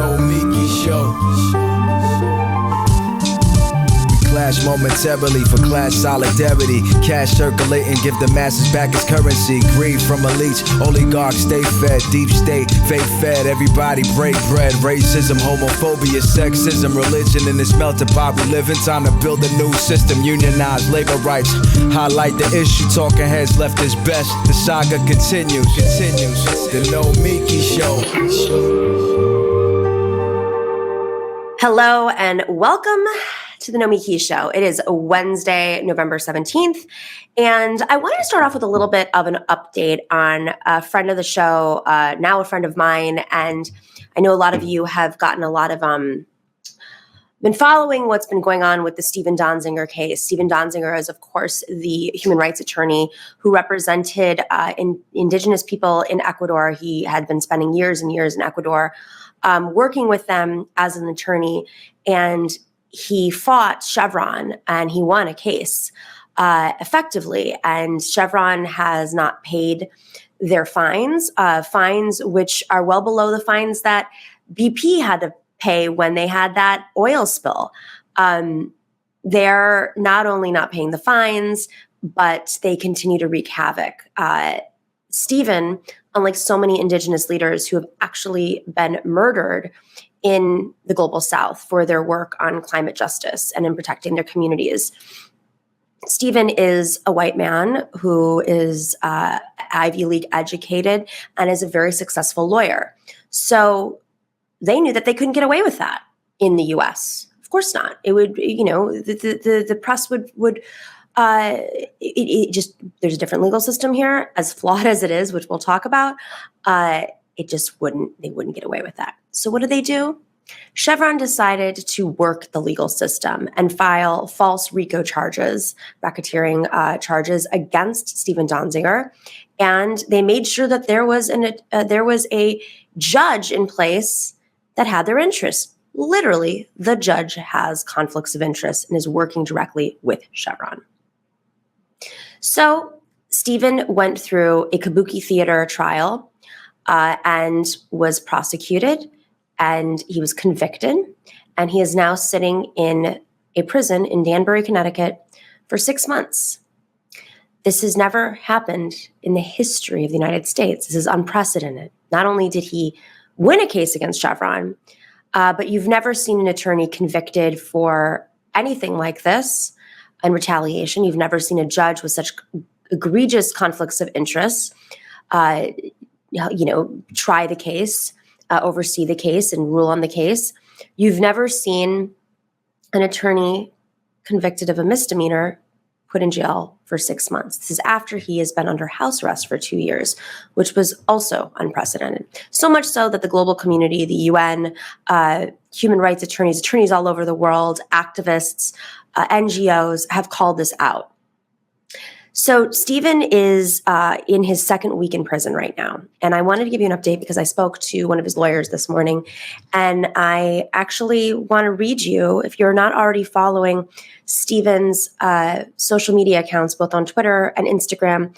Nomiki Show. Clash momentarily for class solidarity. Cash circulating, give the masses back its currency. Greed from elites, oligarchs stay fed. Deep state, fake fed, everybody break bread. Racism, homophobia, sexism, religion in this melting pot we live in. Time to build a new system, unionize labor rights. Highlight the issue, talking heads left is best. The saga continues. The Nomiki Show. Hello and welcome to the Nomiki Show. It is Wednesday, November 17th, and I wanted to start off with a little bit of an update on a friend of the show, now a friend of mine, and I know a lot of you have gotten a lot of, been following what's been going on with the Stephen Donziger case. Stephen Donziger is, of course, the human rights attorney who represented indigenous people in Ecuador. He had been spending years and years in Ecuador, working with them as an attorney, and he fought Chevron and he won a case effectively. And Chevron has not paid their fines which are well below the fines that BP had to pay when they had that oil spill. They're not only not paying the fines, but they continue to wreak havoc. Stephen, unlike so many indigenous leaders who have actually been murdered in the global south for their work on climate justice and in protecting their communities, Stephen is a white man who is Ivy League educated and is a very successful lawyer. So they knew that they couldn't get away with that in the US. Of course not. It would, the press would it just, there's a different legal system here, as flawed as it is, which we'll talk about. They wouldn't get away with that. So what do? Chevron decided to work the legal system and file false RICO charges, racketeering charges against Stephen Donziger. And they made sure that there was a judge in place that had their interests. Literally, the judge has conflicts of interest and is working directly with Chevron. So Stephen went through a kabuki theater trial and was prosecuted, and he was convicted, and he is now sitting in a prison in Danbury, Connecticut for 6 months. This has never happened in the history of the United States. This is unprecedented. Not only did he win a case against Chevron, but you've never seen an attorney convicted for anything like this in retaliation. You've never seen a judge with such egregious conflicts of interest, try the case, oversee the case, and rule on the case. You've never seen an attorney convicted of a misdemeanor put in jail for 6 months. This is after he has been under house arrest for 2 years, which was also unprecedented. So much so that the global community, the UN, human rights attorneys all over the world, activists, NGOs have called this out. So Stephen is in his second week in prison right now. And I wanted to give you an update because I spoke to one of his lawyers this morning. And I actually want to read you, if you're not already following Stephen's social media accounts, both on Twitter and Instagram,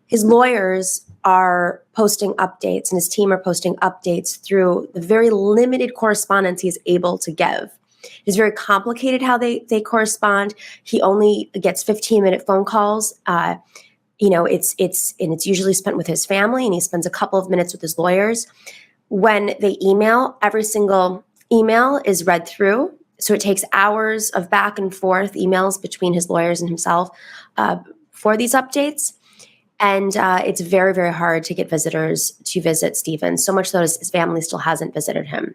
his lawyers are posting updates and his team are posting updates through the very limited correspondence he's able to give. It's very complicated how they correspond. He only gets 15-minute phone calls. It's usually spent with his family, and he spends a couple of minutes with his lawyers. When they email, every single email is read through. So it takes hours of back and forth emails between his lawyers and himself for these updates. And it's very, very hard to get visitors to visit Stephen, so much so that his family still hasn't visited him.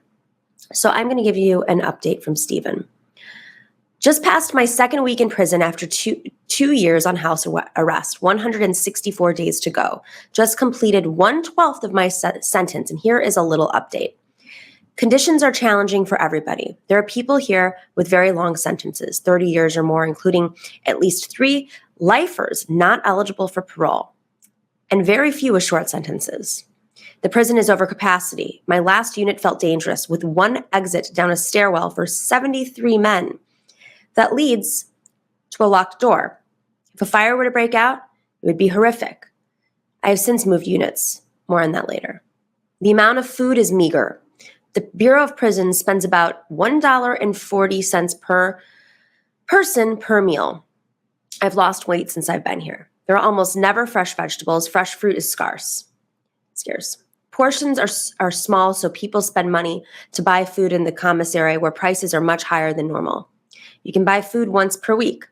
So I'm going to give you an update from Stephen. Just passed my second week in prison after two years on house arrest, 164 days to go. Just completed 1/12 of my sentence, and here is a little update. Conditions are challenging for everybody. There are people here with very long sentences, 30 years or more, including at least 3 lifers not eligible for parole, and very few with short sentences. The prison is over capacity. My last unit felt dangerous, with one exit down a stairwell for 73 men. That leads to a locked door. If a fire were to break out, it would be horrific. I have since moved units. More on that later. The amount of food is meager. The Bureau of Prisons spends about $1.40 per person per meal. I've lost weight since I've been here. There are almost never fresh vegetables. Fresh fruit is scarce. Portions are small, so people spend money to buy food in the commissary where prices are much higher than normal. You can buy food once per week.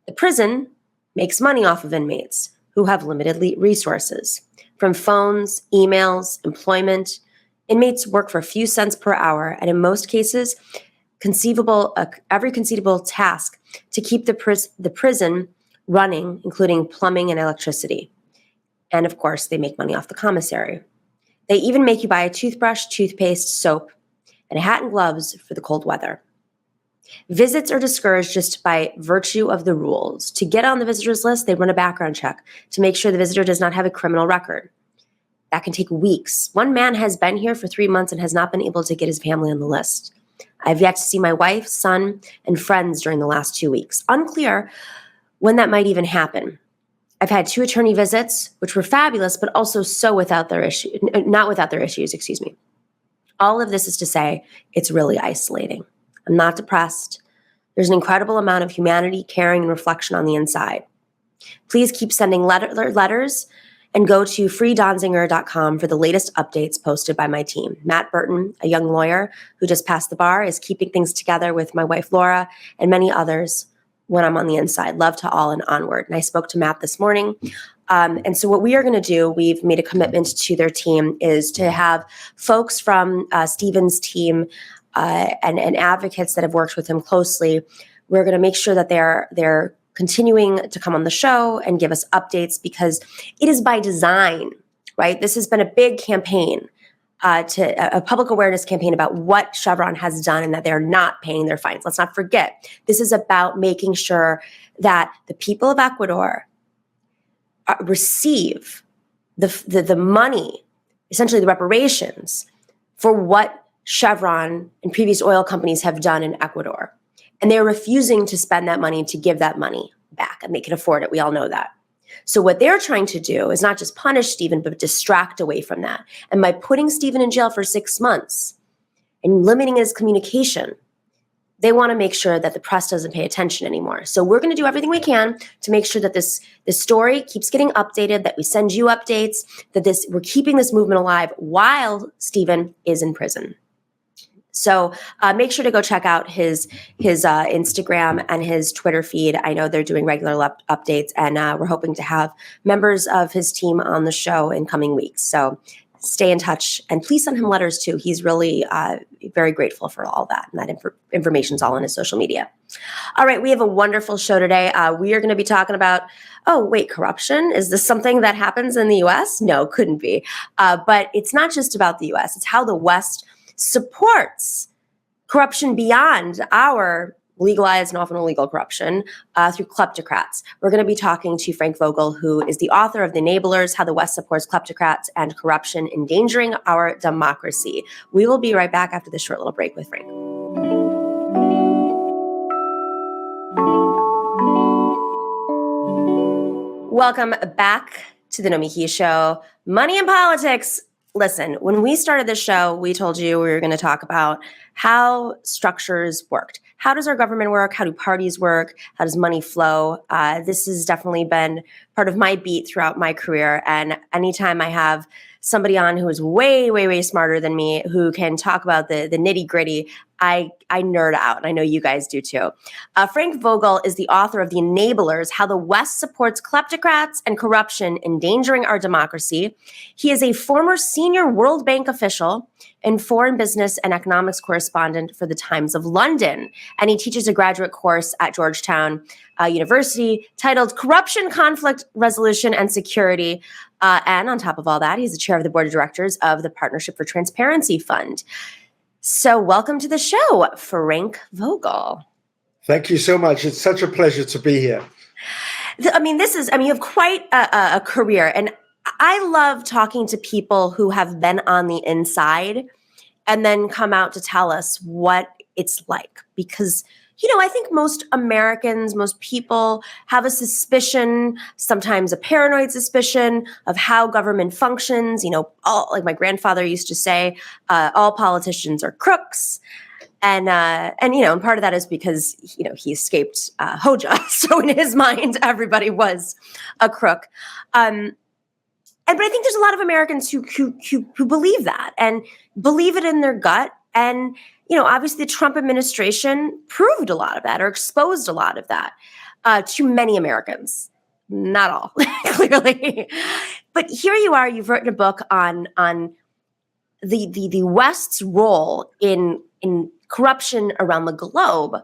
The prison makes money off of inmates who have limited resources. From phones, emails, employment, inmates work for a few cents per hour, and in most cases, every conceivable task to keep the prison running, including plumbing and electricity. And of course, they make money off the commissary. They even make you buy a toothbrush, toothpaste, soap, and a hat and gloves for the cold weather. Visits are discouraged just by virtue of the rules. To get on the visitors list, they run a background check to make sure the visitor does not have a criminal record. That can take weeks. One man has been here for 3 months and has not been able to get his family on the list. I've yet to see my wife, son, and friends during the last 2 weeks. Unclear when that might even happen. I've had 2 attorney visits, which were fabulous, but also not without their issues. All of this is to say, it's really isolating. I'm not depressed. There's an incredible amount of humanity, caring, and reflection on the inside. Please keep sending letters and go to freedonzinger.com for the latest updates posted by my team. Matt Burton, a young lawyer who just passed the bar, is keeping things together with my wife, Laura, and many others when I'm on the inside. Love to all and onward. And I spoke to Matt this morning. And so what we are going to do, we've made a commitment to their team, is to have folks from Stephen's team and advocates that have worked with him closely. We're going to make sure that they're continuing to come on the show and give us updates, because it is by design, right? This has been a big campaign, a public awareness campaign about what Chevron has done and that they're not paying their fines. Let's not forget, this is about making sure that the people of Ecuador receive the money, essentially the reparations, for what Chevron and previous oil companies have done in Ecuador. And they're refusing to spend that money to give that money back, and they can afford it. We all know that. So what they're trying to do is not just punish Stephen, but distract away from that. And by putting Stephen in jail for 6 months and limiting his communication, they want to make sure that the press doesn't pay attention anymore. So we're going to do everything we can to make sure that this story keeps getting updated, that we send you updates, that we're keeping this movement alive while Stephen is in prison. So make sure to go check out his Instagram and his Twitter feed. I know they're doing regular updates, and we're hoping to have members of his team on the show in coming weeks. So stay in touch, and please send him letters too. He's really very grateful for all that, and that information's all on his social media. All right, we have a wonderful show today. We are going to be talking about, corruption. Is this something that happens in the U.S.? No, couldn't be. But it's not just about the U.S. It's how the West supports corruption beyond our legalized and often illegal corruption through kleptocrats. We're going to be talking to Frank Vogl, who is the author of The Enablers, How the West Supports Kleptocrats and Corruption, Endangering Our Democracy. We will be right back after this short little break with Frank. Welcome back to the Nomiki Show. Money in politics. Listen, when we started this show, we told you we were going to talk about how structures worked. How does our government work? How do parties work? How does money flow? This has definitely been part of my beat throughout my career. And anytime I have somebody on who is way, way, way smarter than me, who can talk about the nitty gritty, I nerd out, and I know you guys do too. Frank Vogl is the author of The Enablers, How the West Supports Kleptocrats and Corruption, Endangering Our Democracy. He is a former senior World Bank official and foreign business and economics correspondent for the Times of London. And he teaches a graduate course at Georgetown University titled Corruption, Conflict Resolution, and Security. And on top of all that, he's the chair of the board of directors of the Partnership for Transparency Fund. So welcome to the show, Frank Vogl. Thank you so much. It's such a pleasure to be here. You have quite a career. And I love talking to people who have been on the inside and then come out to tell us what it's like. Because I think most Americans, most people have a suspicion, sometimes a paranoid suspicion of how government functions. All, like my grandfather used to say, all politicians are crooks. And part of that is because, he escaped Hoja. So in his mind, everybody was a crook. But I think there's a lot of Americans who believe that and believe it in their gut. And, obviously the Trump administration proved a lot of that or exposed a lot of that to many Americans. Not all, clearly. But here you are, you've written a book on the West's role in corruption around the globe.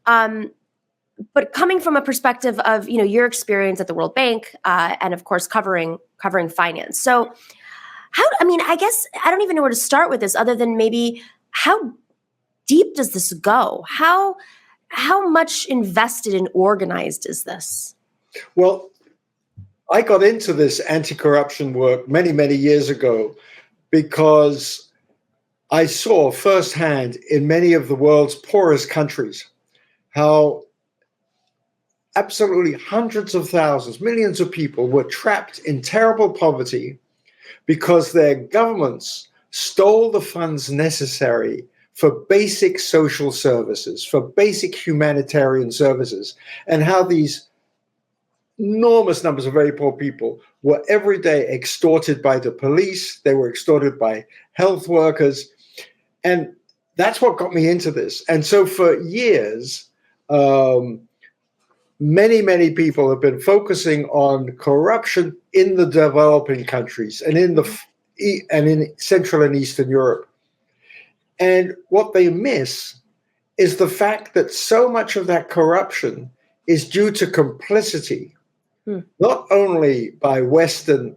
But coming from a perspective of, your experience at the World Bank and of course covering finance. So I guess I don't even know where to start with this other than maybe how deep does this go? How much invested and organized is this? Well, I got into this anti-corruption work many, many years ago because I saw firsthand in many of the world's poorest countries how absolutely hundreds of thousands, millions of people were trapped in terrible poverty because their governments stole the funds necessary for basic social services, for basic humanitarian services, and how these enormous numbers of very poor people were every day extorted by the police, they were extorted by health workers, and that's what got me into this. And so for years, many, many people have been focusing on corruption in the developing countries and in Central and Eastern Europe. And what they miss is the fact that so much of that corruption is due to complicity, not only by Western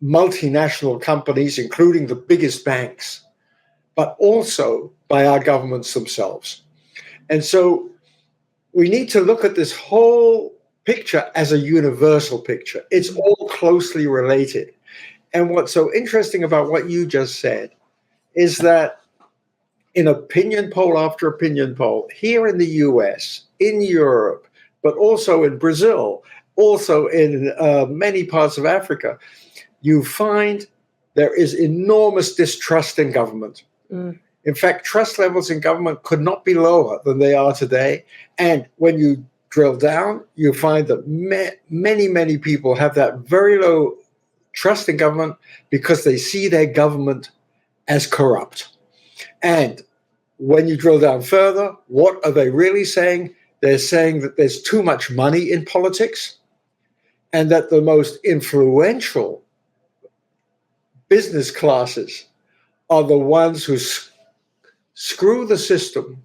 multinational companies, including the biggest banks, but also by our governments themselves. And so we need to look at this whole picture as a universal picture. It's all closely related. And what's so interesting about what you just said is that in opinion poll after opinion poll, here in the US, in Europe, but also in Brazil, also in many parts of Africa, you find there is enormous distrust in government. In fact, trust levels in government could not be lower than they are today. And when you drill down, you find that many, many people have that very low trust in government because they see their government as corrupt. And when you drill down further, what are they really saying? They're saying that there's too much money in politics and that the most influential business classes are the ones who screw the system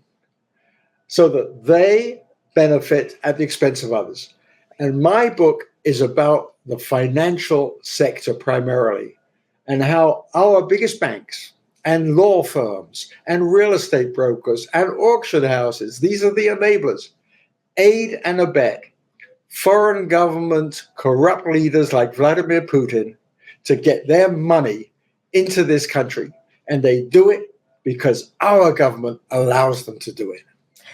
so that they benefit at the expense of others. And my book is about the financial sector primarily and how our biggest banks and law firms and real estate brokers and auction houses, these are the enablers, aid and abet foreign government corrupt leaders like Vladimir Putin to get their money into this country. And they do it because our government allows them to do it.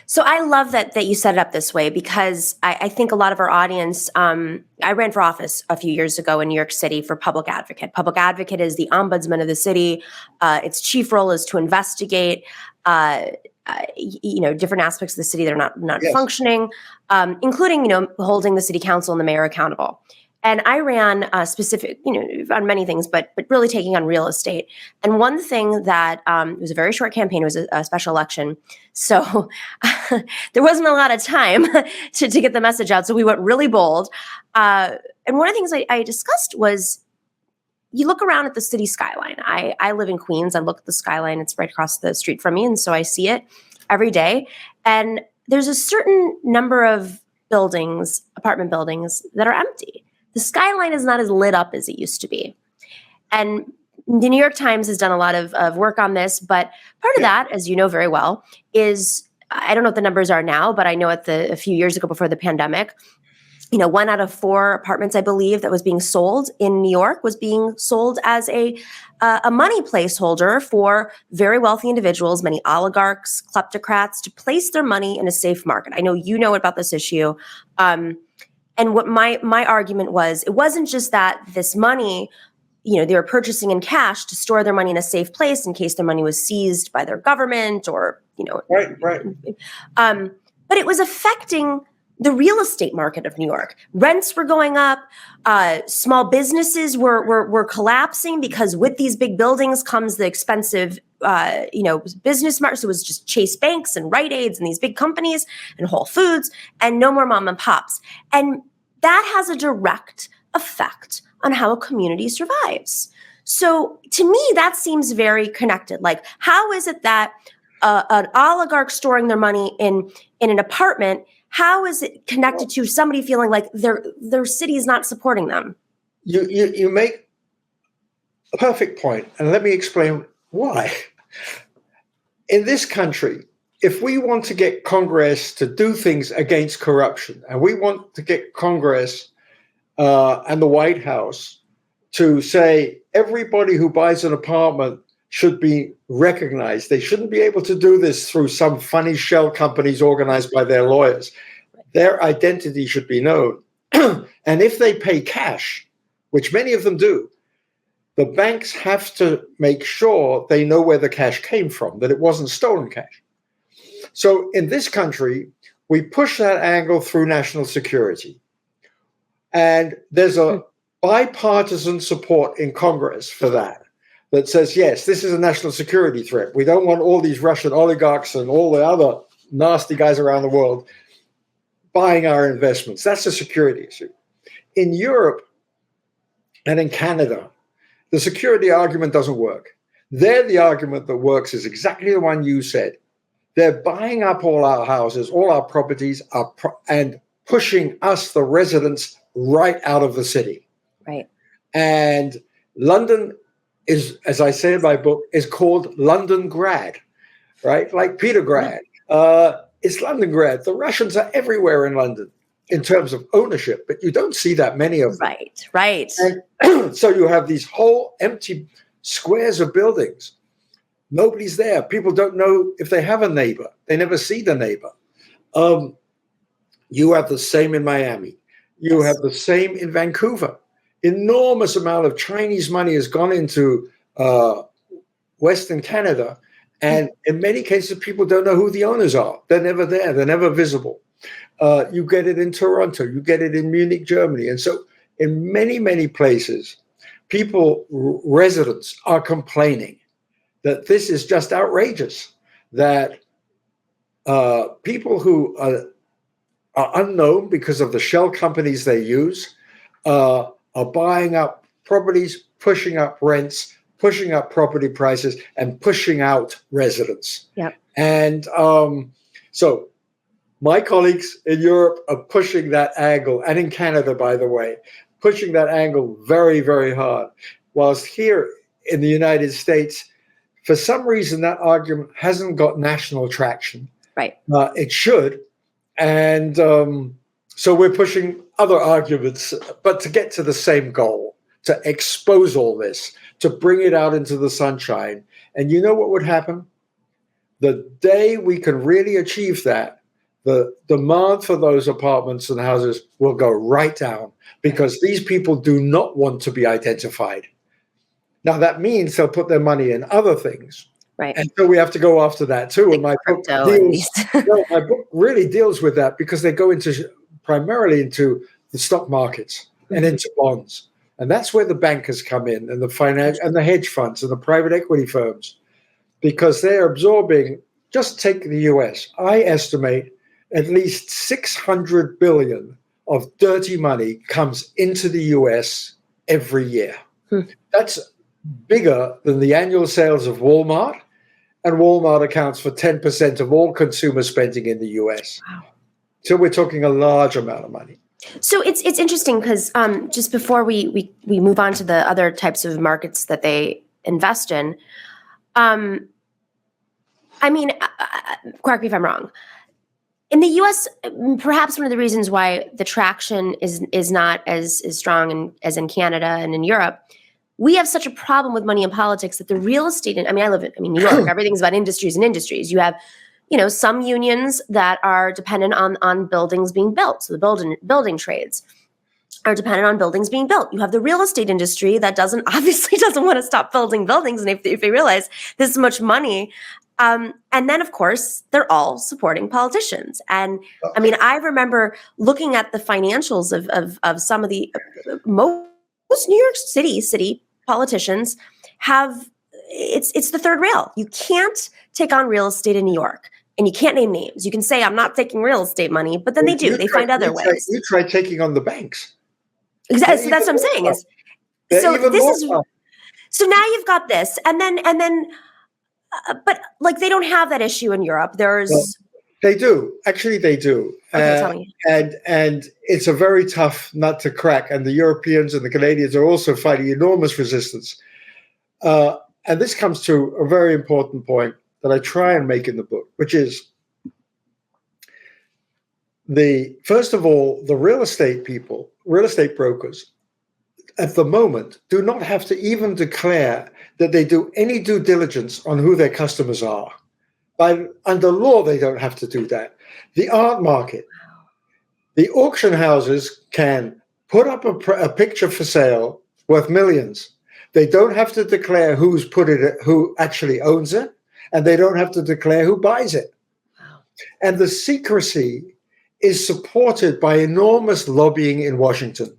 So I love that you set it up this way because I think a lot of our audience, I ran for office a few years ago in New York City for public advocate. Public advocate is the ombudsman of the city. Its chief role is to investigate, different aspects of the city that are not Yes. functioning, including, holding the city council and the mayor accountable. And I ran specific, on many things, but really taking on real estate. And one thing that it was a very short campaign, it was a special election. So there wasn't a lot of time to get the message out. So we went really bold. And one of the things I discussed was you look around at the city skyline. I live in Queens. I look at the skyline. It's right across the street from me. And so I see it every day. And there's a certain number of buildings, apartment buildings, that are empty. The skyline is not as lit up as it used to be. And the New York Times has done a lot of work on this, but part of that, as you know very well, is, I don't know what the numbers are now, but I know a few years ago before the pandemic, 1 out of 4 apartments, I believe, that was being sold in New York was being sold as a money placeholder for very wealthy individuals, many oligarchs, kleptocrats, to place their money in a safe market. I know you know about this issue. And what my argument was, it wasn't just that this money, they were purchasing in cash to store their money in a safe place in case their money was seized by their government or, Right. But it was affecting the real estate market of New York. Rents were going up. Small businesses were collapsing because with these big buildings comes the expensive, business market. So it was just Chase Banks and Rite Aids and these big companies and Whole Foods and no more mom and pops. And that has a direct effect on how a community survives. So to me, that seems very connected. Like, how is it that an oligarch storing their money in an apartment, how is it connected to somebody feeling like their city is not supporting them? You make a perfect point, and let me explain why. In this country, if we want to get Congress to do things against corruption, and we want to get Congress and the White House to say everybody who buys an apartment should be recognized. They shouldn't be able to do this through some funny shell companies organized by their lawyers. Their identity should be known. And if they pay cash, which many of them do, the banks have to make sure they know where the cash came from, that it wasn't stolen cash. So in this country, we push that angle through national security. And there's a bipartisan support in Congress for that says, yes, this is a national security threat. We don't want all these Russian oligarchs and all the other nasty guys around the world buying our investments. That's a security issue. In Europe and in Canada, the security argument doesn't work. There, the argument that works is exactly the one you said. They're buying up all our houses, all our properties, and pushing us, the residents, right out of the city. Right. And London is, as I say in my book, is called London Grad, right? Like Peter Grad. It's London Grad. The Russians are everywhere in London in terms of ownership, but you don't see that many of them. Right. And so you have these whole empty squares of buildings. Nobody's there. People don't know if they have a neighbor. They never see the neighbor. You have the same in Miami. You have the same in Vancouver. Enormous amount of Chinese money has gone into Western Canada. And in many cases, people don't know who the owners are. They're never there. They're never visible. You get it in Toronto. You get it in Munich, Germany. And so in many, many places, residents are complaining that this is just outrageous, that people who are unknown because of the shell companies they use are buying up properties, pushing up rents, pushing up property prices, and pushing out residents. Yep. And so my colleagues in Europe are pushing that angle, and in Canada, by the way, pushing that angle very, very hard. Whilst here in the United States, for some reason, that argument hasn't got national traction. Right. It should. And so we're pushing other arguments, but to get to the same goal, to expose all this, to bring it out into the sunshine. And you know what would happen? The day we can really achieve that, the demand for those apartments and houses will go right down, because these people do not want to be identified. Now, that means they'll put their money in other things. Right. And so we have to go after that too. And my book, my book really deals with that, because they go primarily into the stock markets and into bonds. And that's where the bankers come in, and the finance and the hedge funds and the private equity firms, because they're absorbing, just take the US, I estimate at least 600 billion of dirty money comes into the US every year. That's bigger than the annual sales of Walmart, and Walmart accounts for 10% of all consumer spending in the US. Wow. So we're talking a large amount of money. So it's interesting, because just before we move on to the other types of markets that they invest in, I mean, correct me if I'm wrong, In the U.S., perhaps one of the reasons why the traction is not as strong as in Canada and in Europe, we have such a problem with money in politics that the real estate. I live in New York. Everything's about industries and industries. You have, some unions that are dependent on buildings being built. So the building trades are dependent on buildings being built. You have the real estate industry that obviously doesn't want to stop building buildings, and if they realize this much money. And then, of course, they're all supporting politicians. And I remember looking at the financials of some of the most New York City politicians have, it's the third rail. You can't take on real estate in New York, and you can't name names. You can say, I'm not taking real estate money, but then they do. They find other ways. You try taking on the banks. Exactly. So that's what I'm saying. So now you've got this, and then. But they don't have that issue in Europe. They do. Actually, they do. Okay, tell me. And it's a very tough nut to crack. And the Europeans and the Canadians are also fighting enormous resistance. And this comes to a very important point that I try and make in the book, which is first of all, the real estate brokers, at the moment, do not have to even declare that they do any due diligence on who their customers are. Under law, they don't have to do that. The art market, the auction houses can put up a picture for sale worth millions. They don't have to declare who actually owns it, and they don't have to declare who buys it. Wow. And the secrecy is supported by enormous lobbying in Washington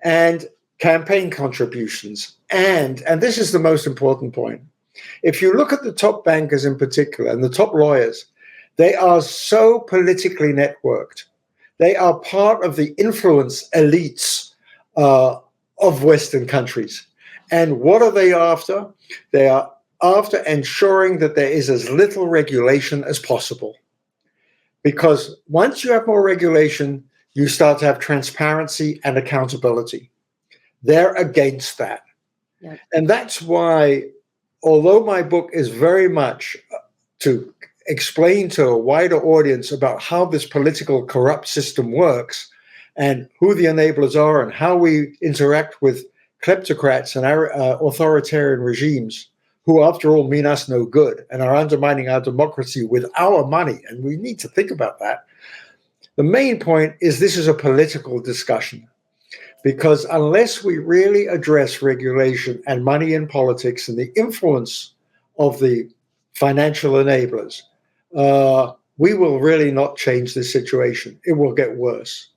and campaign contributions. And this is the most important point. If you look at the top bankers in particular and the top lawyers, they are so politically networked. They are part of the influence elites of Western countries. And what are they after? They are after ensuring that there is as little regulation as possible. Because once you have more regulation, you start to have transparency and accountability. They're against that. Yeah. And that's why, although my book is very much to explain to a wider audience about how this political corrupt system works and who the enablers are and how we interact with kleptocrats and authoritarian regimes who, after all, mean us no good and are undermining our democracy with our money. And we need to think about that. The main point is this is a political discussion. Because unless we really address regulation and money in politics and the influence of the financial enablers, we will really not change this situation. It will get worse.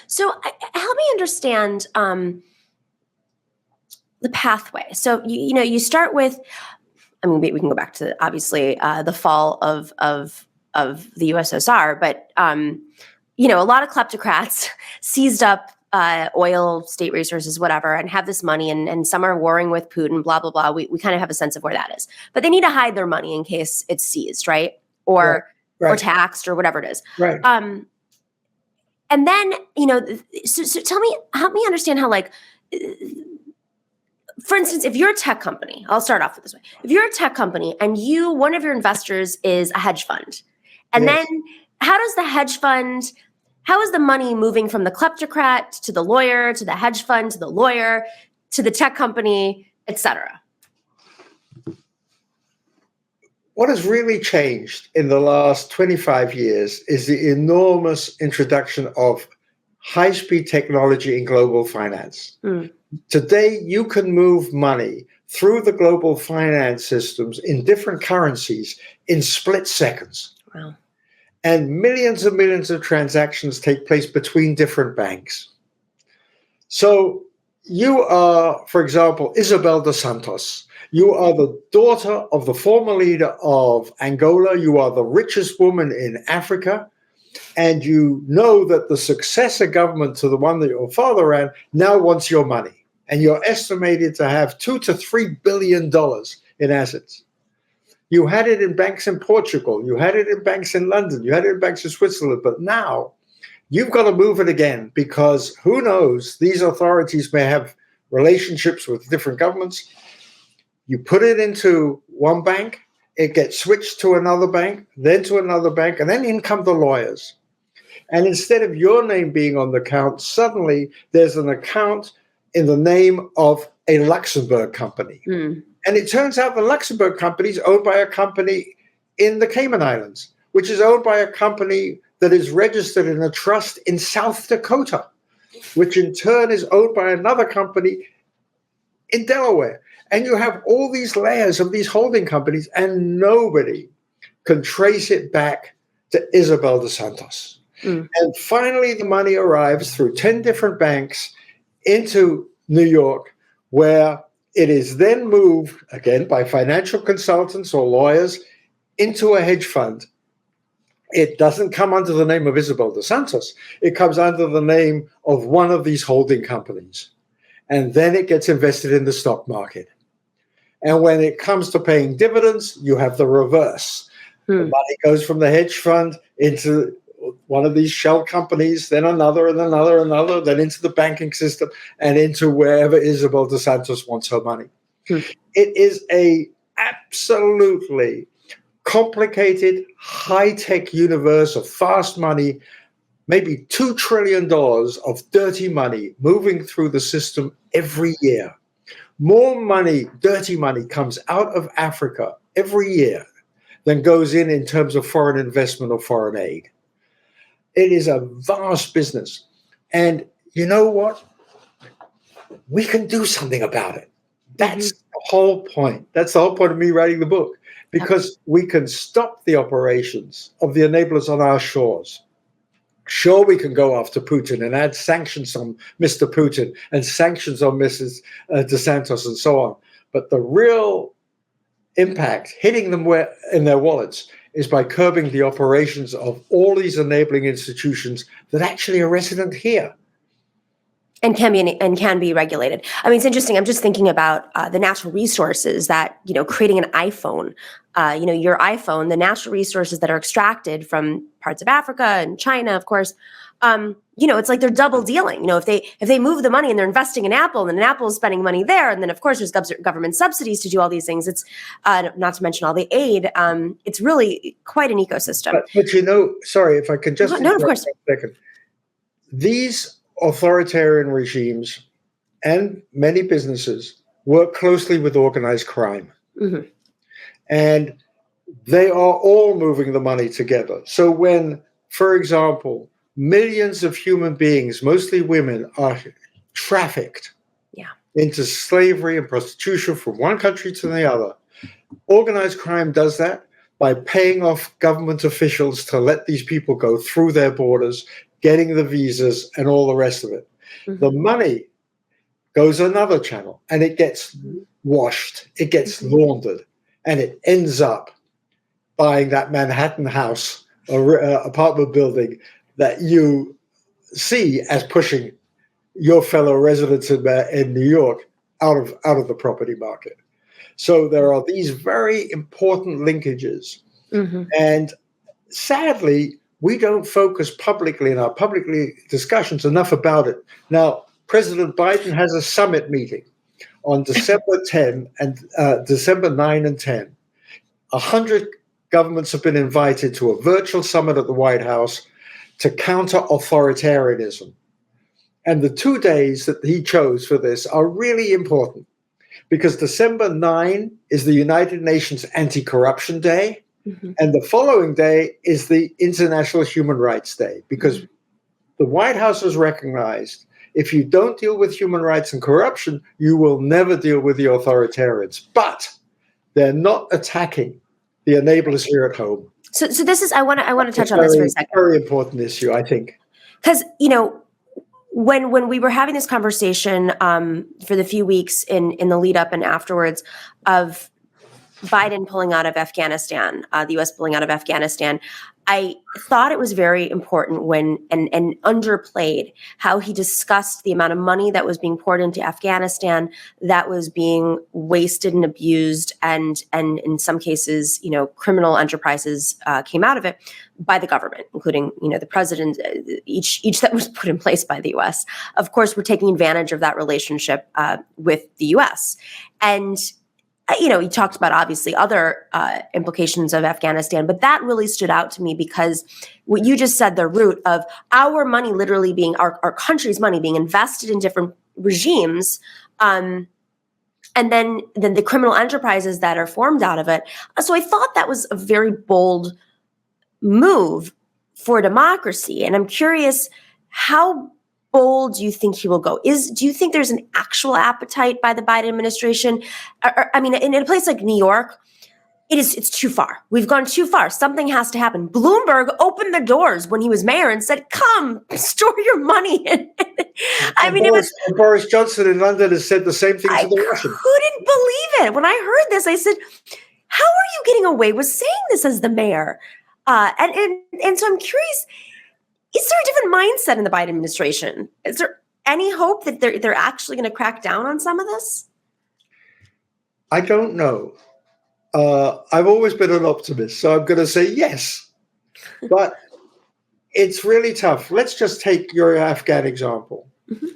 So help me understand the pathway. So, you start with, we can go back to, obviously, the fall of the USSR, but, a lot of kleptocrats seized up oil, state resources, whatever, and have this money, and some are warring with Putin, blah, blah, blah. We kind of have a sense of where that is. But they need to hide their money in case it's seized, right? Or taxed or whatever it is. Right. And then, so help me understand how, for instance, if you're a tech company, I'll start off with this way. If you're a tech company and one of your investors is a hedge fund, and then how is the money moving from the kleptocrat to the lawyer, to the hedge fund, to the lawyer, to the tech company, et cetera? What has really changed in the last 25 years is the enormous introduction of high-speed technology in global finance. Today, you can move money through the global finance systems in different currencies in split seconds. Wow. And millions and millions of transactions take place between different banks. So you are, for example, Isabel dos Santos. You are the daughter of the former leader of Angola. You are the richest woman in Africa. And you know that the successor government to the one that your father ran now wants your money. And you're estimated to have $2 to $3 billion in assets. You had it in banks in Portugal. You had it in banks in London. You had it in banks in Switzerland. But now you've got to move it again, because who knows, these authorities may have relationships with different governments. You put it into one bank, it gets switched to another bank, then to another bank, and then in come the lawyers. And instead of your name being on the account, suddenly there's an account in the name of a Luxembourg company. And it turns out the Luxembourg company is owned by a company in the Cayman Islands, which is owned by a company that is registered in a trust in South Dakota, which in turn is owned by another company in Delaware. And you have all these layers of these holding companies, and nobody can trace it back to Isabel dos Santos. And finally, the money arrives through 10 different banks into New York, where it is then moved, again, by financial consultants or lawyers, into a hedge fund. It doesn't come under the name of Isabel dos Santos. It comes under the name of one of these holding companies. And then it gets invested in the stock market. And when it comes to paying dividends, you have the reverse. The money goes from the hedge fund into one of these shell companies, then another and another, then into the banking system and into wherever Isabel dos Santos wants her money. It is a absolutely complicated, high-tech universe of fast money, maybe $2 trillion of dirty money moving through the system every year. More money, dirty money, comes out of Africa every year than goes in terms of foreign investment or foreign aid. It is a vast business. And you know what? We can do something about it. That's the whole point. That's the whole point of me writing the book, because we can stop the operations of the enablers on our shores. Sure, we can go after Putin and add sanctions on Mr. Putin and sanctions on Mrs. dos Santos and so on. But the real impact hitting them in their wallets is by curbing the operations of all these enabling institutions that actually are resident here. And can be regulated. I mean, it's interesting. I'm just thinking about the natural resources that, creating an iPhone, your iPhone, the natural resources that are extracted from parts of Africa and China, of course, it's like they're double dealing. If they move the money and they're investing in Apple, and then Apple is spending money there, and then of course there's government subsidies to do all these things. It's not to mention all the aid. It's really quite an ecosystem. But sorry, if I can just no, of course. For a second. These authoritarian regimes and many businesses work closely with organized crime. And they are all moving the money together. So when, for example, millions of human beings, mostly women, are trafficked into slavery and prostitution from one country to the other, organized crime does that by paying off government officials to let these people go through their borders, getting the visas and all the rest of it. The money goes another channel and it gets washed, it gets laundered, and it ends up buying that Manhattan house or apartment building that you see as pushing your fellow residents in New York out of the property market. So there are these very important linkages. And sadly, we don't focus publicly in our public discussions enough about it. Now, President Biden has a summit meeting on December 10 and December 9 and 10. 100 governments have been invited to a virtual summit at the White House to counter authoritarianism. And the 2 days that he chose for this are really important, because December 9 is the United Nations Anti-Corruption Day. And the following day is the International Human Rights Day, because the White House has recognized if you don't deal with human rights and corruption, you will never deal with the authoritarians. But they're not attacking the enablers here at home. So this is, I want to touch on this for a second. Very important issue, I think. Because, when we were having this conversation for the few weeks in the lead up and afterwards of Biden pulling out of Afghanistan, the U.S. pulling out of Afghanistan, I thought it was very important and underplayed how he discussed the amount of money that was being poured into Afghanistan that was being wasted and abused, and in some cases, criminal enterprises came out of it by the government, including, the president, each that was put in place by the U.S. Of course, we're taking advantage of that relationship with the U.S. And you talked about obviously other implications of Afghanistan, but that really stood out to me because what you just said, the root of our money literally being our country's money being invested in different regimes, and then the criminal enterprises that are formed out of it. So I thought that was a very bold move for democracy. And I'm curious, how bold do you think he will go? Do you think there's an actual appetite by the Biden administration? I mean, in a place like New York, it's too far. We've gone too far. Something has to happen. Bloomberg opened the doors when he was mayor and said, come, store your money. I mean, Boris Johnson in London has said the same thing to the Russians. I couldn't believe it. When I heard this, I said, how are you getting away with saying this as the mayor? And so I'm curious, is there a different mindset in the Biden administration? Is there any hope that they're actually going to crack down on some of this? I don't know. I've always been an optimist, so I'm going to say yes. But it's really tough. Let's just take your Afghan example. Mm-hmm.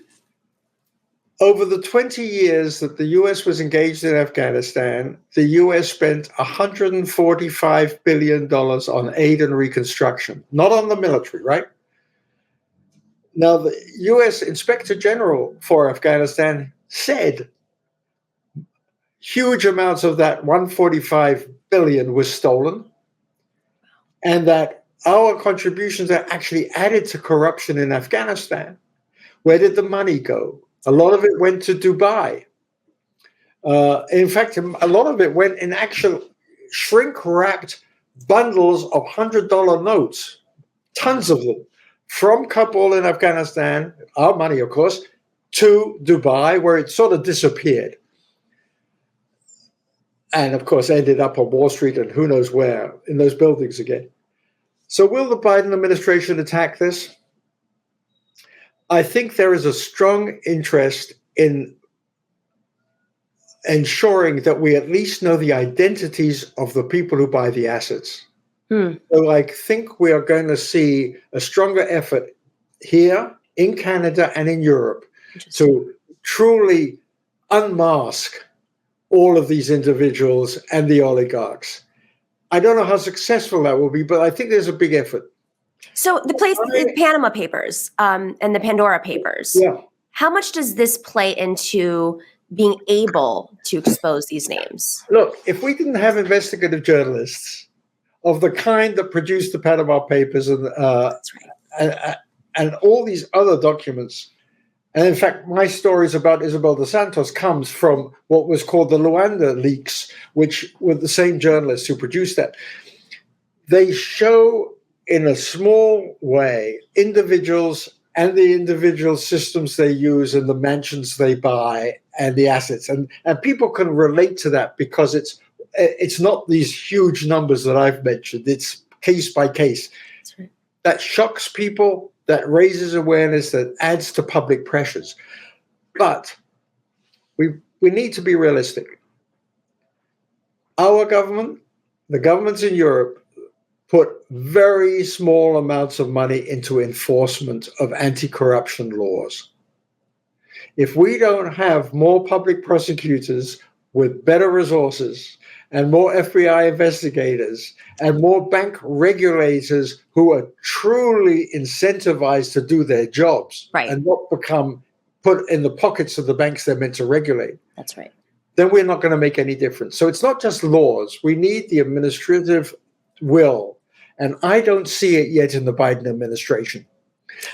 Over the 20 years that the U.S. was engaged in Afghanistan, the U.S. spent $145 billion on aid and reconstruction, not on the military, right? Now, the U.S. Inspector General for Afghanistan said huge amounts of that $145 billion was stolen, and that our contributions are actually added to corruption in Afghanistan. Where did the money go? A lot of it went to Dubai. In fact, a lot of it went in actual shrink-wrapped bundles of $100 notes, tons of them, from Kabul in Afghanistan, our money, of course, to Dubai, where it sort of disappeared. And, of course, ended up on Wall Street and who knows where, in those buildings again. So will the Biden administration attack this? I think there is a strong interest in ensuring that we at least know the identities of the people who buy the assets. So I think we are going to see a stronger effort here in Canada and in Europe to truly unmask all of these individuals and the oligarchs. I don't know how successful that will be, but I think there's a big effort. So the Panama Papers and the Pandora Papers, how much does this play into being able to expose these names? Look, if we didn't have investigative journalists of the kind that produced the Panama Papers and all these other documents, and in fact, my stories about Isabel dos Santos comes from what was called the Luanda leaks, which were the same journalists who produced that. They show in a small way individuals and the individual systems they use and the mansions they buy and the assets. And people can relate to that because it's not these huge numbers that I've mentioned. It's case by case. That's right. That shocks people, that raises awareness, that adds to public pressures. But we need to be realistic. Our government, the governments in Europe, put very small amounts of money into enforcement of anti-corruption laws. If we don't have more public prosecutors with better resources and more FBI investigators and more bank regulators who are truly incentivized to do their jobs and not become put in the pockets of the banks they're meant to regulate. That's right. Then we're not going to make any difference. So it's not just laws. We need the administrative will. And I don't see it yet in the Biden administration.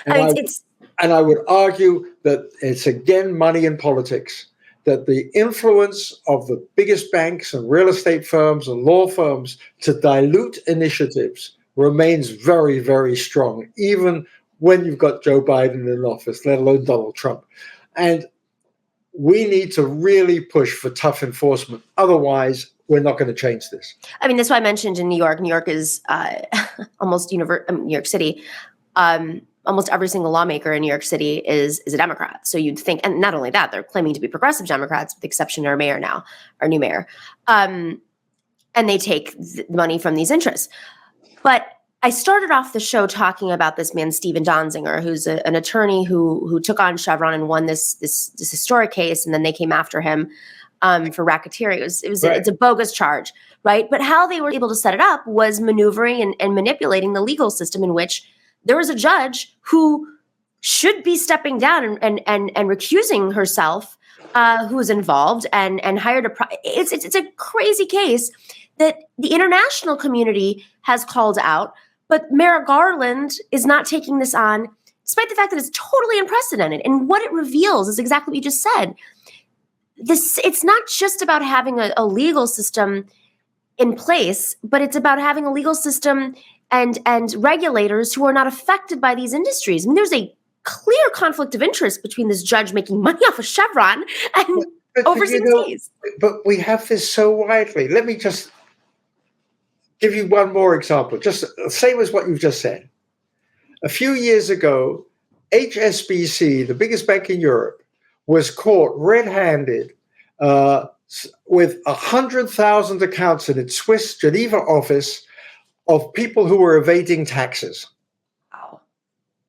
And I would argue that it's again money in politics, that the influence of the biggest banks and real estate firms and law firms to dilute initiatives remains very, very strong, even when you've got Joe Biden in office, let alone Donald Trump. And we need to really push for tough enforcement. Otherwise, we're not going to change this. I mean, that's why I mentioned in New York. New York is almost New York City. Almost every single lawmaker in New York City is a Democrat. So you'd think, and not only that, they're claiming to be progressive Democrats, with the exception of our mayor now, our new mayor. And they take the money from these interests. But I started off the show talking about this man, Stephen Donziger, who's an attorney who took on Chevron and won this historic case, and then they came after him for racketeering. Right. It's a bogus charge, right? But how they were able to set it up was maneuvering and manipulating the legal system in which there was a judge who should be stepping down and recusing herself, who was involved and hired it's a crazy case that the international community has called out, but Merrick Garland is not taking this on, despite the fact that it's totally unprecedented. And what it reveals is exactly what you just said. It's not just about having a legal system in place, but it's about having a legal system and regulators who are not affected by these industries. I mean, there's a clear conflict of interest between this judge making money off of Chevron and overseeing the case. But we have this so widely. Let me just give you one more example, just same as what you've just said. A few years ago, HSBC, the biggest bank in Europe, was caught red-handed with 100,000 accounts in its Swiss Geneva office of people who were evading taxes. Wow.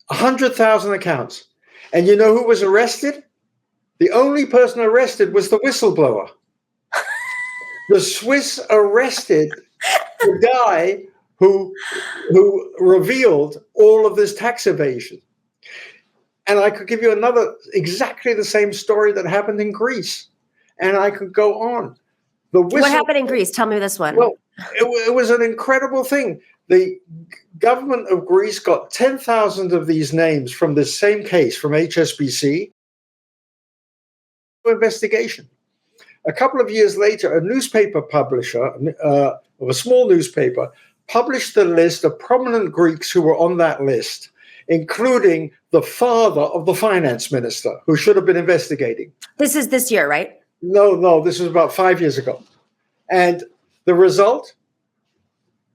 100,000 accounts. And you know who was arrested? The only person arrested was the whistleblower. The Swiss arrested the guy who revealed all of this tax evasion. And I could give you another, exactly the same story that happened in Greece. And I could go on. What happened in Greece? Tell me this one. Well, it was an incredible thing. The government of Greece got 10,000 of these names from this same case from HSBC. Investigation. A couple of years later, a newspaper publisher of a small newspaper published the list of prominent Greeks who were on that list, including the father of the finance minister, who should have been investigating. This is this year, right? No, this was about 5 years ago. And the result,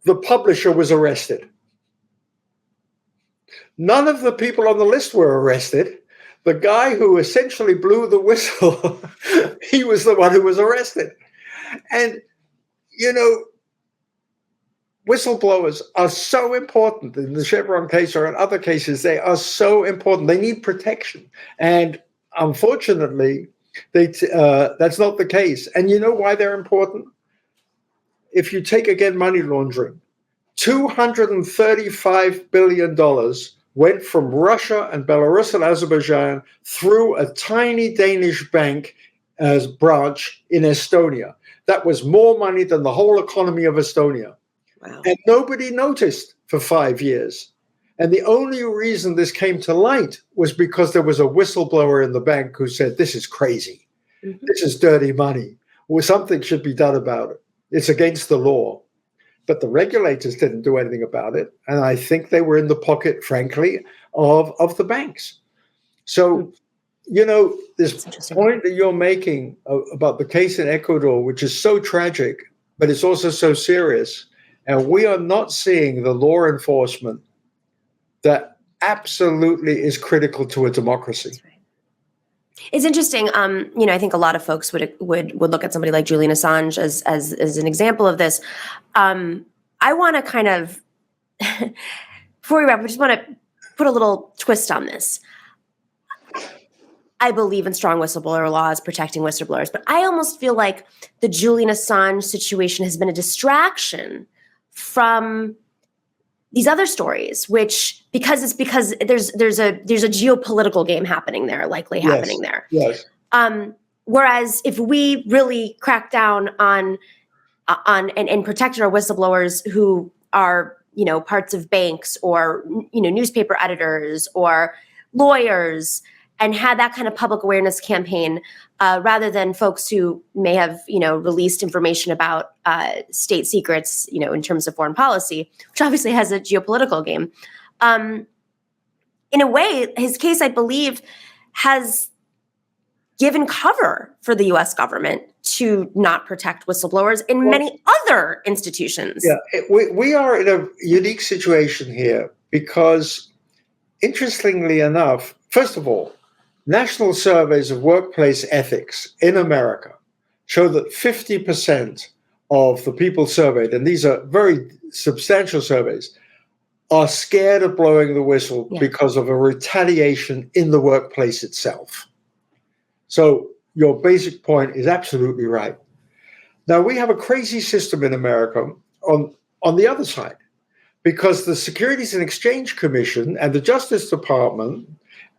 the publisher was arrested. None of the people on the list were arrested. The guy who essentially blew the whistle, he was the one who was arrested. And, you know, whistleblowers are so important in the Chevron case or in other cases. They are so important. They need protection. And unfortunately, that's not the case. And you know why they're important? If you take, again, money laundering, $235 billion went from Russia and Belarus and Azerbaijan through a tiny Danish bank branch in Estonia. That was more money than the whole economy of Estonia. Wow. And nobody noticed for 5 years. And the only reason this came to light was because there was a whistleblower in the bank who said, this is crazy. Mm-hmm. This is dirty money. Well, something should be done about it. It's against the law. But the regulators didn't do anything about it. And I think they were in the pocket, frankly, of the banks. So, you know, this point that you're making about the case in Ecuador, which is so tragic, but it's also so serious. And we are not seeing the law enforcement that absolutely is critical to a democracy. That's right. It's interesting. You know, I think a lot of folks would look at somebody like Julian Assange as an example of this. I want to kind of, before we wrap, I just want to put a little twist on this. I believe in strong whistleblower laws protecting whistleblowers, but I almost feel like the Julian Assange situation has been a distraction from these other stories, which because there's a geopolitical game happening there, likely happening there. Yes. Whereas if we really crack down on and protected our whistleblowers who are, you know, parts of banks or, you know, newspaper editors or lawyers, and had that kind of public awareness campaign, rather than folks who may have, you know, released information about state secrets, you know, in terms of foreign policy, which obviously has a geopolitical game. In a way, his case, I believe, has given cover for the U.S. government to not protect whistleblowers in many other institutions. Yeah, we are in a unique situation here because, interestingly enough, first of all, national surveys of workplace ethics in America show that 50% of the people surveyed, and these are very substantial surveys, are scared of blowing the whistle because of a retaliation in the workplace itself. So your basic point is absolutely right. Now, we have a crazy system in America on the other side, because the Securities and Exchange Commission and the Justice Department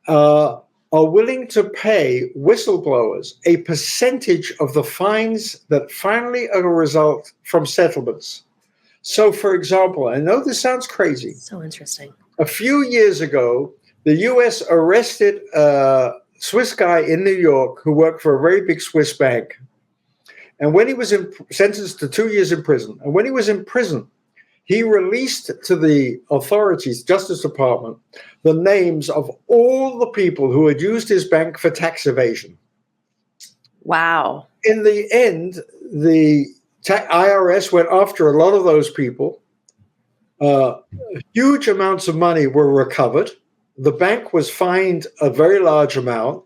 are willing to pay whistleblowers a percentage of the fines that finally are a result from settlements. So, for example, I know this sounds crazy. So interesting. A few years ago, the U.S. arrested a Swiss guy in New York who worked for a very big Swiss bank. And when he was sentenced to 2 years in prison, and when he was in prison, he released to the authorities, Justice Department, the names of all the people who had used his bank for tax evasion. Wow. In the end, the IRS went after a lot of those people. Huge amounts of money were recovered. The bank was fined a very large amount.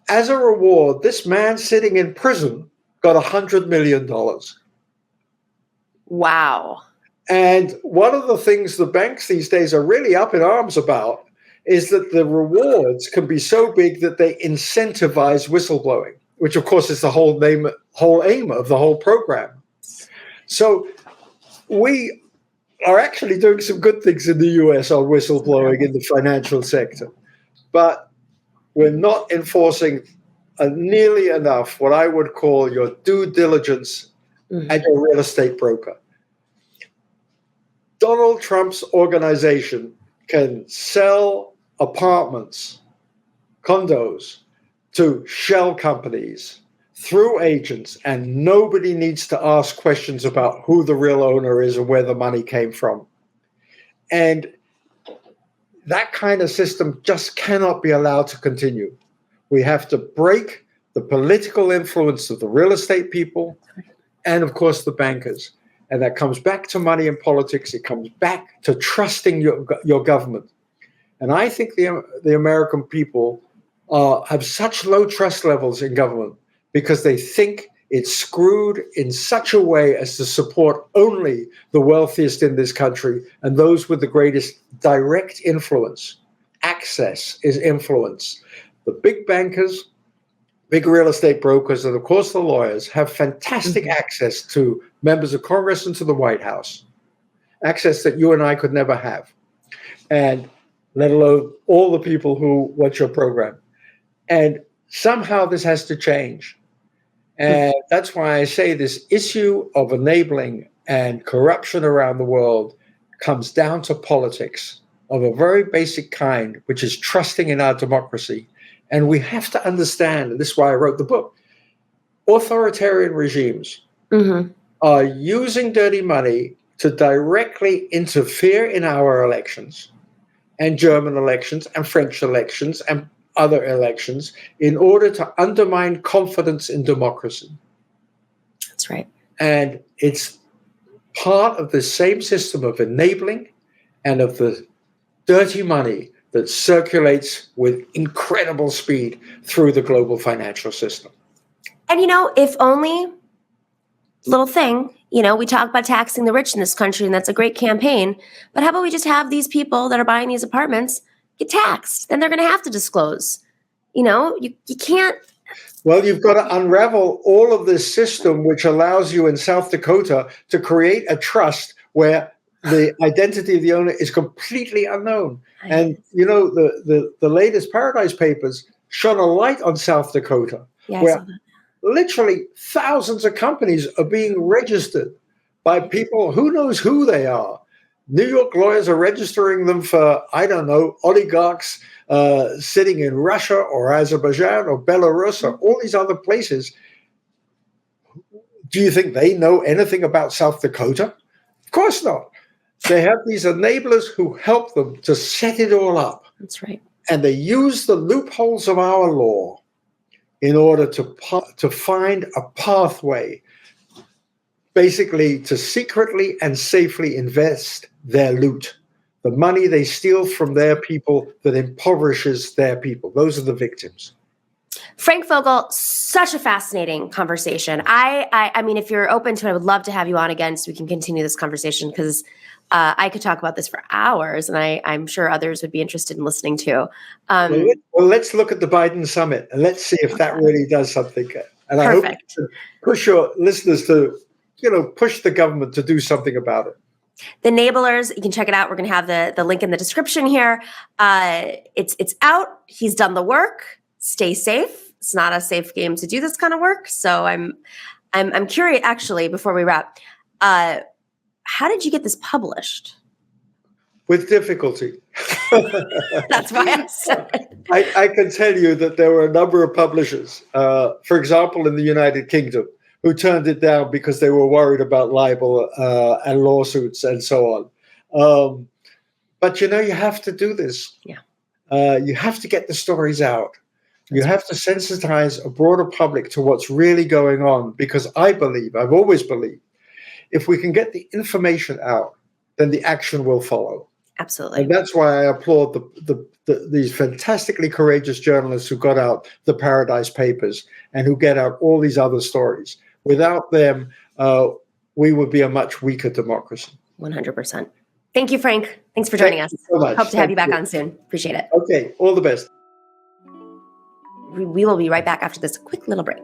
As a reward, this man sitting in prison got $100 million. Wow. And one of the things the banks these days are really up in arms about is that the rewards can be so big that they incentivize whistleblowing, which of course is the whole aim of the whole program. So we are actually doing some good things in the US on whistleblowing in the financial sector, but we're not enforcing nearly enough what I would call your due diligence as a real estate broker. Donald Trump's organization can sell apartments, condos to shell companies through agents, and nobody needs to ask questions about who the real owner is and where the money came from. And that kind of system just cannot be allowed to continue. We have to break the political influence of the real estate people and, of course, the bankers. And that comes back to money and politics. It comes back to trusting your government. And I think the American people have such low trust levels in government because they think it's screwed in such a way as to support only the wealthiest in this country and those with the greatest direct influence. Access is influence. The big bankers, big real estate brokers, and of course the lawyers have fantastic access to members of Congress and to the White House, access that you and I could never have, and let alone all the people who watch your program. And somehow this has to change. And that's why I say this issue of enabling and corruption around the world comes down to politics of a very basic kind, which is trusting in our democracy. And we have to understand, and this is why I wrote the book, authoritarian regimes are using dirty money to directly interfere in our elections and German elections and French elections and other elections in order to undermine confidence in democracy. That's right. And it's part of the same system of enabling and of the dirty money that circulates with incredible speed through the global financial system. And, if only, little thing, we talk about taxing the rich in this country, and that's a great campaign. But how about we just have these people that are buying these apartments get taxed? Then they're going to have to disclose. You can't. Well, you've got to unravel all of this system, which allows you in South Dakota to create a trust where the identity of the owner is completely unknown. And, the latest Paradise Papers shone a light on South Dakota, where literally thousands of companies are being registered by people, who knows who they are. New York lawyers are registering them for, I don't know, oligarchs sitting in Russia or Azerbaijan or Belarus or all these other places. Do you think they know anything about South Dakota? Of course not. They have these enablers who help them to set it all up. That's right. And they use the loopholes of our law in order to find a pathway, basically to secretly and safely invest their loot, the money they steal from their people that impoverishes their people. Those are the victims. Frank Vogl, such a fascinating conversation. I mean, if you're open to it, I would love to have you on again so we can continue this conversation, because I could talk about this for hours, and I'm sure others would be interested in listening too. Well, let's look at the Biden summit and let's see if that really does something. And I hope you can push your listeners to, push the government to do something about it. The Enablers, you can check it out. We're going to have the link in the description here. It's out. He's done the work. Stay safe. It's not a safe game to do this kind of work. So I'm curious, actually, before we wrap, how did you get this published? With difficulty. That's why I said it. I can tell you that there were a number of publishers, for example, in the United Kingdom, who turned it down because they were worried about libel and lawsuits and so on. But, you have to do this. Yeah. You have to get the stories out. You have to sensitize a broader public to what's really going on, because I've always believed, if we can get the information out, then the action will follow. Absolutely. And that's why I applaud these fantastically courageous journalists who got out the Paradise Papers and who get out all these other stories. Without them, we would be a much weaker democracy. 100%. Thank you, Frank. Thanks for joining us. Thank you so much. Hope to have you back on soon. Appreciate it. Okay, all the best. We will be right back after this quick little break.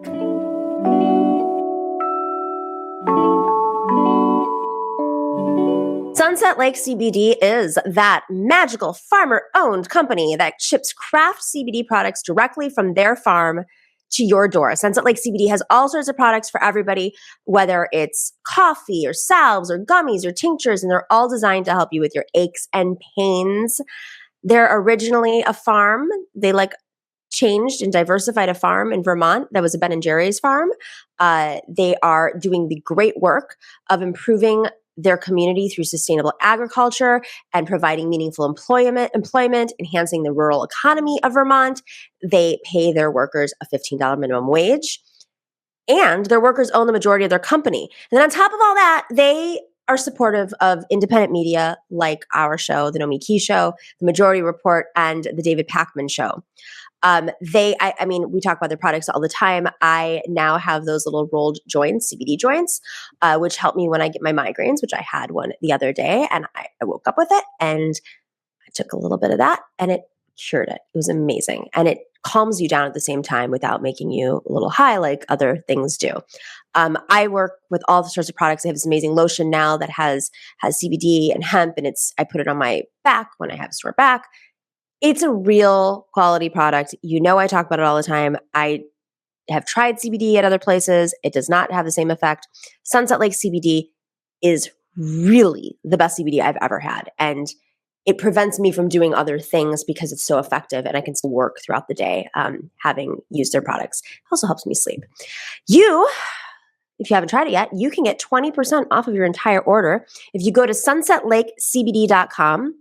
Sunset Lake CBD is that magical farmer-owned company that ships craft CBD products directly from their farm to your door. Sunset Lake CBD has all sorts of products for everybody, whether it's coffee or salves or gummies or tinctures, and they're all designed to help you with your aches and pains. They're originally a farm. They changed and diversified a farm in Vermont that was a Ben & Jerry's farm. They are doing the great work of improving their community through sustainable agriculture and providing meaningful employment, enhancing the rural economy of Vermont. They pay their workers a $15 minimum wage, and their workers own the majority of their company. And then on top of all that, they are supportive of independent media like our show, The Nomiki Show, The Majority Report, and The David Pakman Show. We talk about their products all the time. I now have those little rolled joints, CBD joints, which help me when I get my migraines, which I had one the other day, and I woke up with it, and I took a little bit of that, and it cured it. It was amazing. And it calms you down at the same time without making you a little high like other things do. I work with all sorts of products. I have this amazing lotion now that has CBD and hemp, and I put it on my back when I have a sore back. It's a real quality product. I talk about it all the time. I have tried CBD at other places. It does not have the same effect. Sunset Lake CBD is really the best CBD I've ever had. And it prevents me from doing other things because it's so effective and I can still work throughout the day having used their products. It also helps me sleep. If you haven't tried it yet, you can get 20% off of your entire order if you go to sunsetlakecbd.com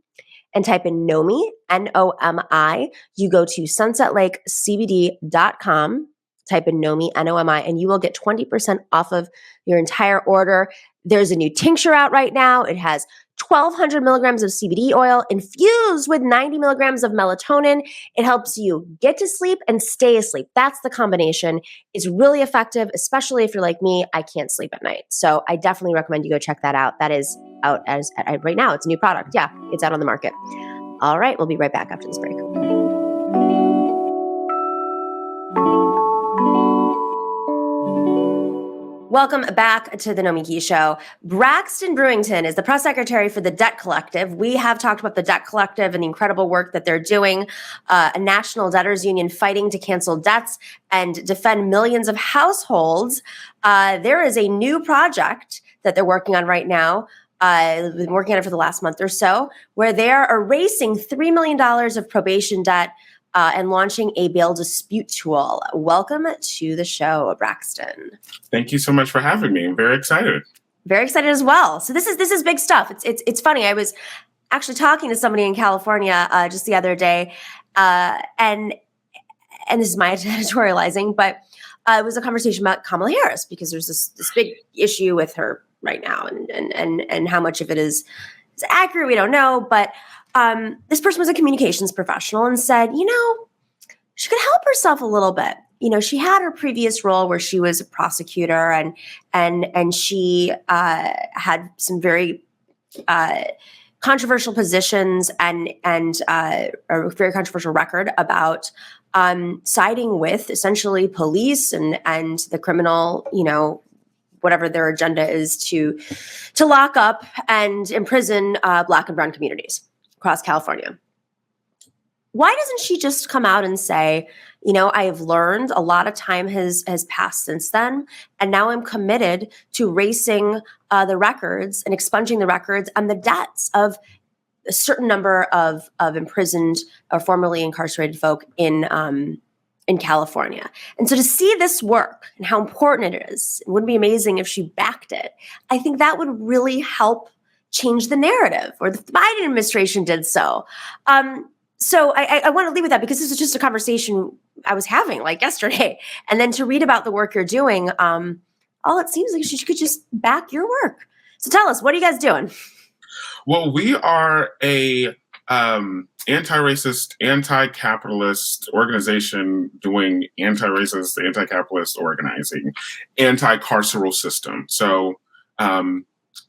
and type in NOMI, N-O-M-I. You go to sunsetlakecbd.com, type in NOMI, N-O-M-I, and you will get 20% off of your entire order. There's a new tincture out right now. It has 1,200 milligrams of CBD oil infused with 90 milligrams of melatonin. It helps you get to sleep and stay asleep. That's the combination. It's really effective, especially if you're like me, I can't sleep at night. So I definitely recommend you go check that out. That is out right now. It's a new product. Yeah, it's out on the market. All right, we'll be right back after this break. Welcome back to the Nomiki Show. Braxton Brewington is the press secretary for the Debt Collective. We have talked about the Debt Collective and the incredible work that they're doing, a national debtors union fighting to cancel debts and defend millions of households. There is a new project that they're working on right now. They've been working on it for the last month or so, where they are erasing $3 million of probation debt and launching a bail dispute tool. Welcome to the show, Braxton. Thank you so much for having me. I'm very excited. Very excited as well. So this is big stuff. It's funny. I was actually talking to somebody in California just the other day, and this is my editorializing, but it was a conversation about Kamala Harris because there's this big issue with her right now, and how much of it is accurate, we don't know, but. This person was a communications professional and said, she could help herself a little bit. She had her previous role where she was a prosecutor and she had some very controversial positions and a very controversial record about siding with essentially police and the criminal, whatever their agenda is to lock up and imprison Black and brown communities across California. Why doesn't she just come out and say, I have learned a lot of time has passed since then, and now I'm committed to erasing the records and expunging the records and the debts of a certain number of imprisoned or formerly incarcerated folk in California. And so to see this work and how important it is, it would be amazing if she backed it. I think that would really help change the narrative, or the Biden administration did so. So I want to leave with that, because this is just a conversation I was having like yesterday. And then to read about the work you're doing, all it seems like she could just back your work. So tell us, what are you guys doing? Well, we are a anti-racist, anti-capitalist organization doing anti-racist, anti-capitalist organizing, anti-carceral system. So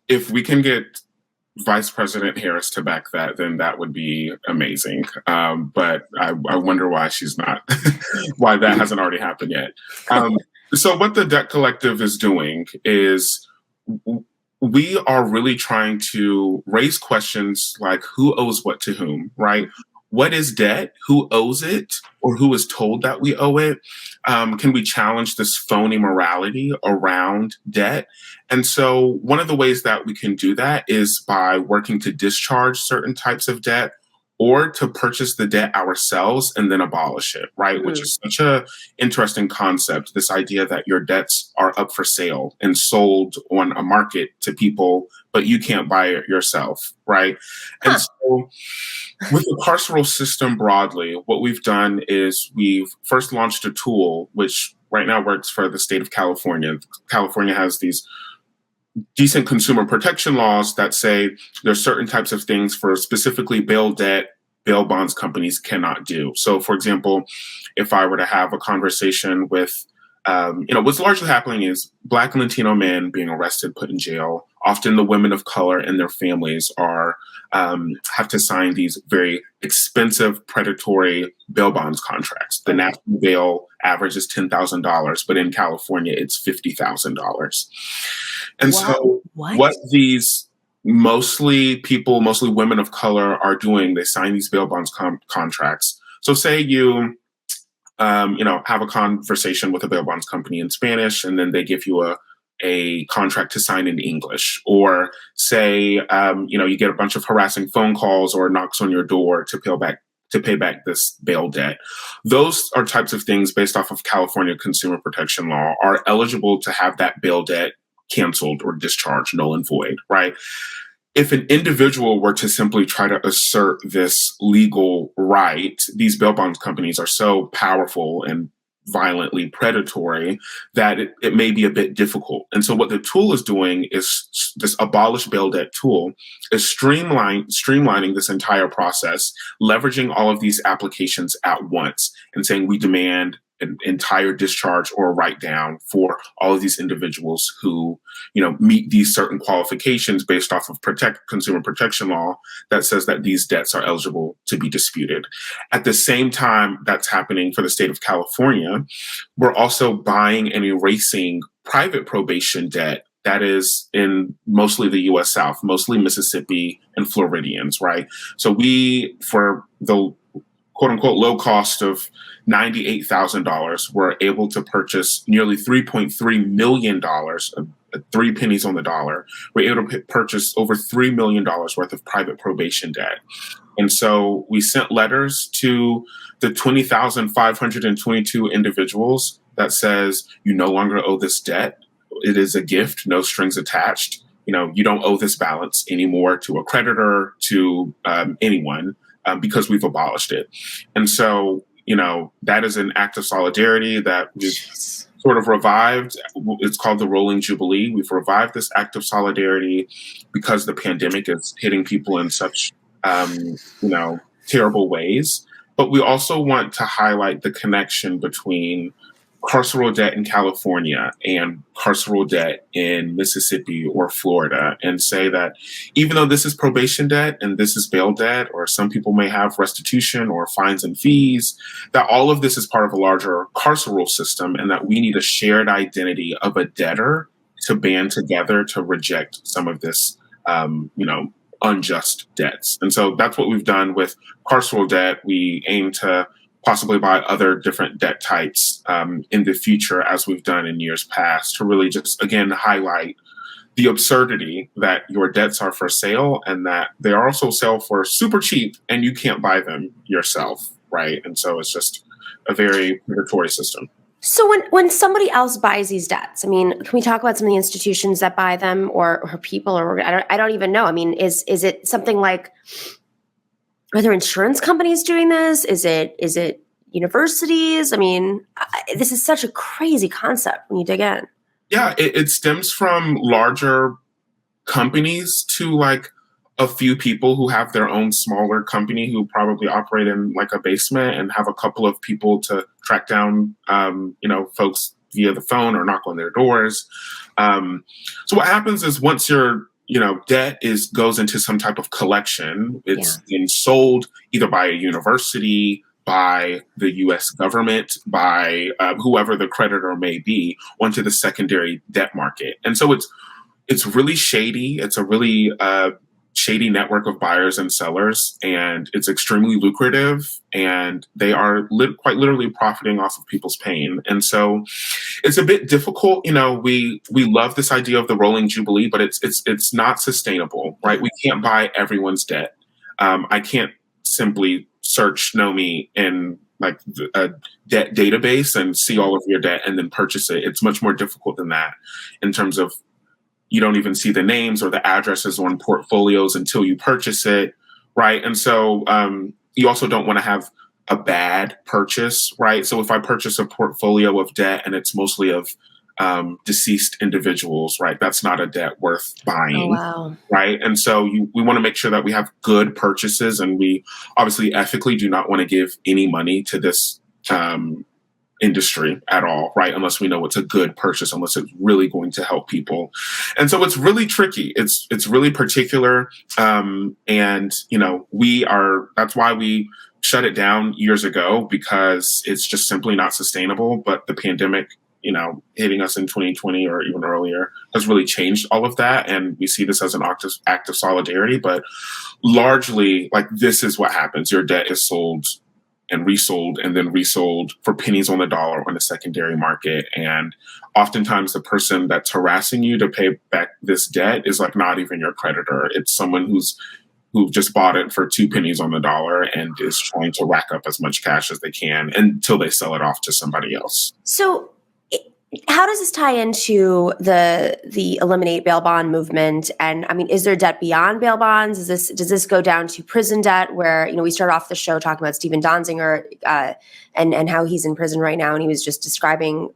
if we can get Vice President Harris to back that, then that would be amazing. But I wonder why she's not, why that hasn't already happened yet. So what the Debt Collective is doing is we are really trying to raise questions like, who owes what to whom, right? What is debt? Who owes it? Or who is told that we owe it? Can we challenge this phony morality around debt? And so one of the ways that we can do that is by working to discharge certain types of debt, or to purchase the debt ourselves and then abolish it, right? Mm-hmm. Which is such an interesting concept, this idea that your debts are up for sale and sold on a market to people, but you can't buy it yourself, right? Huh. And so with the carceral system broadly, what we've done is we've first launched a tool, which right now works for the state of California. California has these decent consumer protection laws that say there's certain types of things for specifically bail debt, bail bonds companies cannot do. So for example, if I were to have a conversation with, what's largely happening is Black and Latino men being arrested, put in jail. Often the women of color and their families are have to sign these very expensive predatory bail bonds contracts. The national bail average is $10,000, but in California it's $50,000. And so what these mostly women of color are doing, they sign these bail bonds contracts. So say you have a conversation with a bail bonds company in Spanish, and then they give you a contract to sign in English. Or say, you get a bunch of harassing phone calls or knocks on your door to pay back this bail debt. Those are types of things based off of California consumer protection law are eligible to have that bail debt canceled or discharged, null and void, right? If an individual were to simply try to assert this legal right, these bail bonds companies are so powerful and violently predatory that it may be a bit difficult. And so what the tool is doing is this abolish bail debt tool is streamlining this entire process, leveraging all of these applications at once and saying we demand an entire discharge or a write down for all of these individuals who, meet these certain qualifications based off of consumer protection law that says that these debts are eligible to be disputed. At the same time that's happening for the state of California, we're also buying and erasing private probation debt that is in mostly the U.S. South, mostly Mississippi and Floridians, right? So we, for the quote unquote low cost of $98,000, were able to purchase nearly $3.3 million, 3 pennies on the dollar. We're able to purchase over $3 million worth of private probation debt. And so we sent letters to the 20,522 individuals that says, you no longer owe this debt. It is a gift, no strings attached. You don't owe this balance anymore to a creditor, to anyone, because we've abolished it. And so, that is an act of solidarity that we've sort of revived. It's called the Rolling Jubilee. We've revived this act of solidarity because the pandemic is hitting people in such, terrible ways. But we also want to highlight the connection between carceral debt in California and carceral debt in Mississippi or Florida and say that even though this is probation debt and this is bail debt, or some people may have restitution or fines and fees, that all of this is part of a larger carceral system and that we need a shared identity of a debtor to band together to reject some of this, unjust debts. And so that's what we've done with carceral debt. We aim to possibly buy other different debt types in the future, as we've done in years past, to really just, again, highlight the absurdity that your debts are for sale and that they are also sell for super cheap and you can't buy them yourself, right? And so it's just a very predatory system. So when somebody else buys these debts, I mean, can we talk about some of the institutions that buy them or people, or I don't even know. I mean, is it something like, are there insurance companies doing this? Is it universities? I mean, this is such a crazy concept when you dig in. Yeah, it stems from larger companies to like a few people who have their own smaller company who probably operate in like a basement and have a couple of people to track down, folks via the phone or knock on their doors. So what happens is once your debt goes into some type of collection, it's being sold either by a university, by the U.S. government, by whoever the creditor may be, onto the secondary debt market. And so it's really shady. It's a really shady network of buyers and sellers, and it's extremely lucrative, and they are quite literally profiting off of people's pain. And so it's a bit difficult. We love this idea of the Rolling Jubilee, but it's not sustainable, right? We can't buy everyone's debt. I can't simply search Nomi in like a debt database and see all of your debt and then purchase it. It's much more difficult than that in terms of you don't even see the names or the addresses on portfolios until you purchase it, right? And so you also don't want to have a bad purchase, right? So if I purchase a portfolio of debt and it's mostly of deceased individuals, right? That's not a debt worth buying, right? And so we want to make sure that we have good purchases, and we obviously ethically do not want to give any money to this industry at all, right? Unless we know it's a good purchase, unless it's really going to help people. And so it's really tricky. It's really particular. And, that's why we shut it down years ago, because it's just simply not sustainable. But the pandemic, hitting us in 2020 or even earlier has really changed all of that. And we see this as an act of solidarity, but largely like this is what happens. Your debt is sold and resold and then resold for pennies on the dollar on the secondary market. And oftentimes the person that's harassing you to pay back this debt is like not even your creditor. It's someone who just bought it for 2 pennies on the dollar and is trying to rack up as much cash as they can until they sell it off to somebody else. So how does this tie into the eliminate bail bond movement? And I mean, is there debt beyond bail bonds? Does this go down to prison debt, where we start off the show talking about Stephen Donziger and how he's in prison right now, and he was just describing.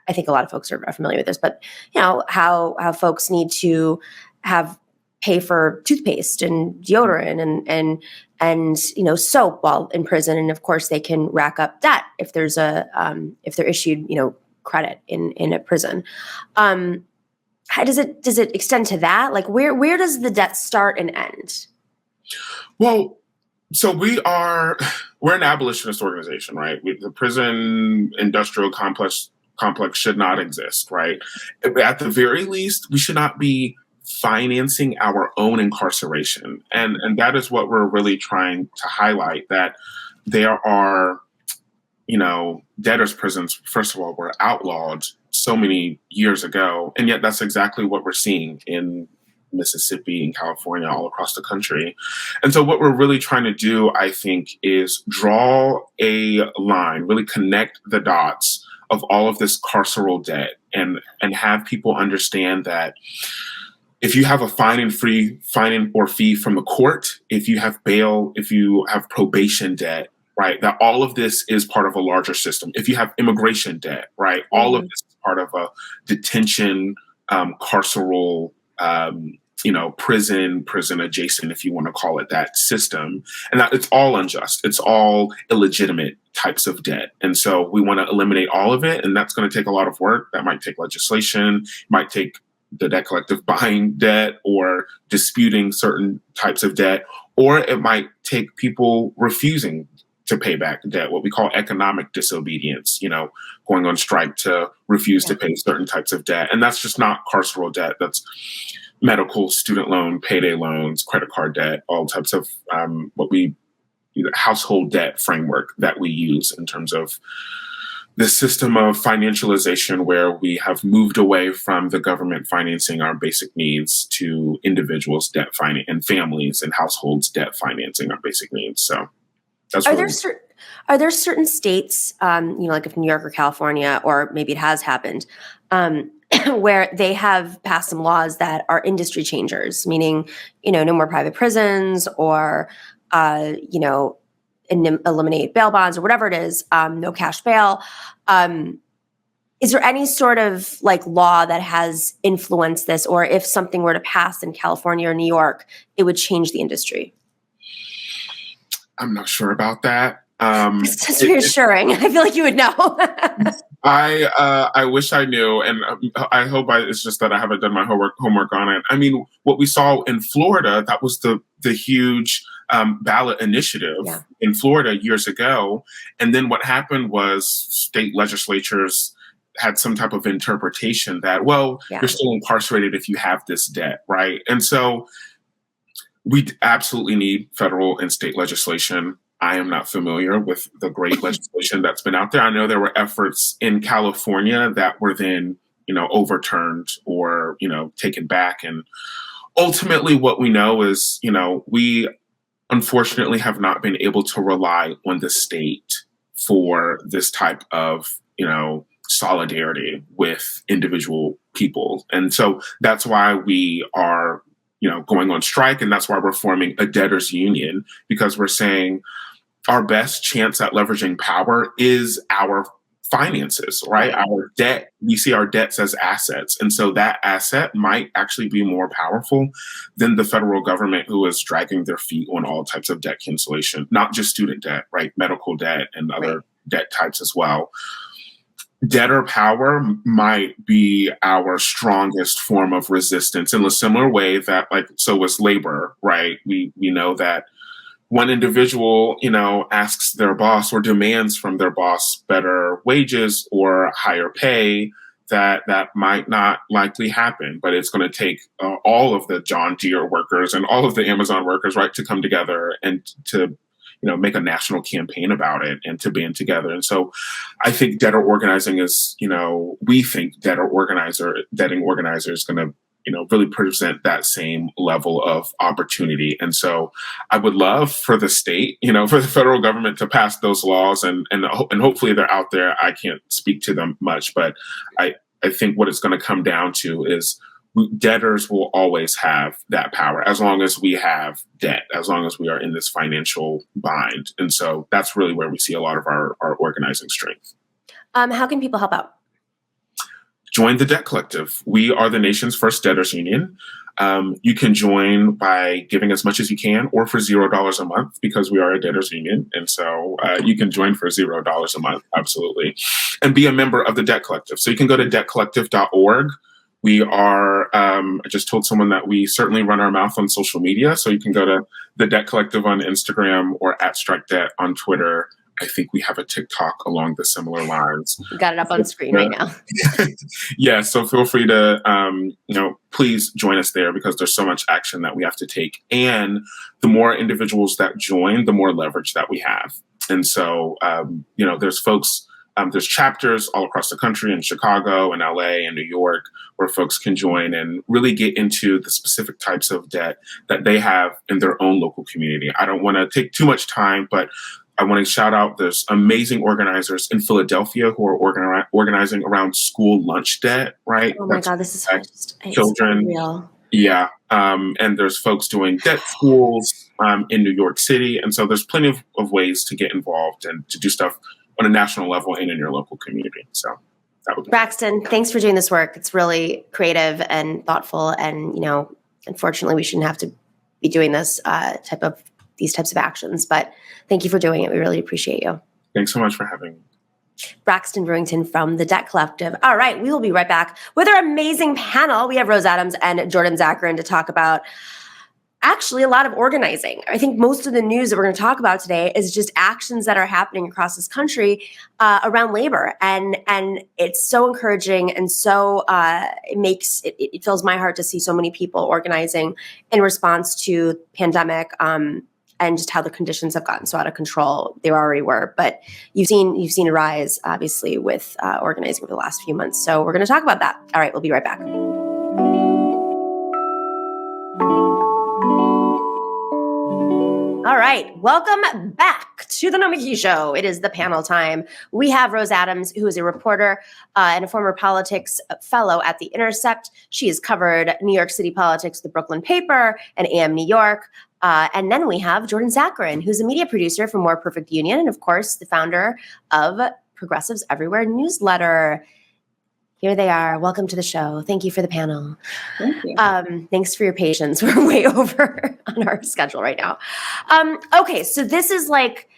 I think a lot of folks are familiar with this, but how folks need to pay for toothpaste and deodorant and soap while in prison, and of course they can rack up debt if there's if they're issued credit in a prison. How does it extend to that? Like where does the debt start and end? Well, so we're an abolitionist organization, right? The prison industrial complex should not exist, right? At the very least, we should not be financing our own incarceration. And that is what we're really trying to highlight, that there are debtors' prisons, first of all, were outlawed so many years ago. And yet that's exactly what we're seeing in Mississippi and California, all across the country. And so what we're really trying to do, I think, is draw a line, really connect the dots of all of this carceral debt and have people understand that if you have a fine or fee from the court, if you have bail, if you have probation debt, right, that all of this is part of a larger system. If you have immigration debt, right, all of this is part of a detention, carceral prison adjacent, if you want to call it that, system. And that it's all unjust. It's all illegitimate types of debt. And so we want to eliminate all of it. And that's going to take a lot of work. That might take legislation, might take the debt collective buying debt or disputing certain types of debt, or it might take people refusing to pay back debt, what we call economic disobedience, going on strike to refuse to pay certain types of debt. And that's just not carceral debt. That's medical, student loan, payday loans, credit card debt, all types of household debt framework that we use in terms of the system of financialization, where we have moved away from the government financing our basic needs to individuals' debt and families and households' debt financing our basic needs. So that's are there certain states, like if New York or California, or maybe it has happened, where they have passed some laws that are industry changers, meaning, no more private prisons or, eliminate bail bonds or whatever it is, no cash bail. Is there any sort of law that has influenced this, or if something were to pass in California or New York, it would change the industry? I'm not sure about that. It's just reassuring. I feel like you would know. I wish I knew, and I hope it's just that I haven't done my homework on it. I mean, what we saw in Florida, that was the huge ballot initiative in Florida years ago. And then what happened was state legislatures had some type of interpretation that, you're still incarcerated if you have this debt, right? And so we absolutely need federal and state legislation. I am not familiar with the great legislation that's been out there. I know there were efforts in California that were then, overturned or, taken back. And ultimately what we know is, we unfortunately have not been able to rely on the state for this type of, solidarity with individual people. And so that's why we are, going on strike. And that's why we're forming a debtors union, because we're saying our best chance at leveraging power is our finances, right? Our debt, we see our debts as assets. And so that asset might actually be more powerful than the federal government, who is dragging their feet on all types of debt cancellation, not just student debt, right? Medical debt and other debt types as well. Debtor power might be our strongest form of resistance in a similar way that, so was labor, right? We know that one individual, asks their boss or demands from their boss better wages or higher pay, that might not likely happen, but it's going to take all of the John Deere workers and all of the Amazon workers, right, to come together and to make a national campaign about it and to band together. And so I think debtor organizing is, we think debting organizer is going to, really present that same level of opportunity. And so I would love for the state, for the federal government to pass those laws and hopefully they're out there. I can't speak to them much, but I think what it's going to come down to is debtors will always have that power as long as we have debt, as long as we are in this financial bind. And so that's really where we see a lot of our organizing strength. How can people help out? Join the Debt Collective. We are the nation's first debtors union. You can join by giving as much as you can, or for $0 a month, because we are a debtors union. And so you can join for $0 a month, absolutely, and be a member of the Debt Collective. So you can go to debtcollective.org. We are, I just told someone that we certainly run our mouth on social media. So you can go to the Debt Collective on Instagram or @StrikeDebt on Twitter. I think we have a TikTok along the similar lines. You got it up on screen right now. Yeah, so feel free to, please join us there, because there's so much action that we have to take. And the more individuals that join, the more leverage that we have. And so, there's folks, there's chapters all across the country, in Chicago and LA and New York, where folks can join and really get into the specific types of debt that they have in their own local community. I don't want to take too much time, but I want to shout out, there's amazing organizers in Philadelphia who are organizing around school lunch debt, right? Oh my God, this is just children. Real. Yeah. And there's folks doing debt schools in New York City. And so there's plenty of ways to get involved and to do stuff on a national level and in your local community. So that would be Braxton, thanks for doing this work. It's really creative and thoughtful, and unfortunately, we shouldn't have to be doing these types of actions. But thank you for doing it. We really appreciate you. Thanks so much for having me. Braxton Brewington from the Debt Collective. All right, we will be right back with our amazing panel. We have Rose Adams and Jordan Zakarin to talk about actually a lot of organizing. I think most of the news that we're going to talk about today is just actions that are happening across this country around labor. And it's so encouraging, and so it fills my heart to see so many people organizing in response to the pandemic, and just how the conditions have gotten so out of control. They already were, but you've seen a rise, obviously, with organizing over the last few months. So we're going to talk about that. All right, we'll be right back. All right, welcome back to the Nomiki Show. It is the panel time. We have Rose Adams, who is a reporter and a former politics fellow at The Intercept. She has covered New York City politics, the Brooklyn Paper, and AM New York. And then we have Jordan Zakarin, who's a media producer for More Perfect Union, and of course, the founder of Progressives Everywhere newsletter. Here they are. Welcome to the show. Thank you for the panel. Thank you. Thanks for your patience. We're way over on our schedule right now. Okay, so this is like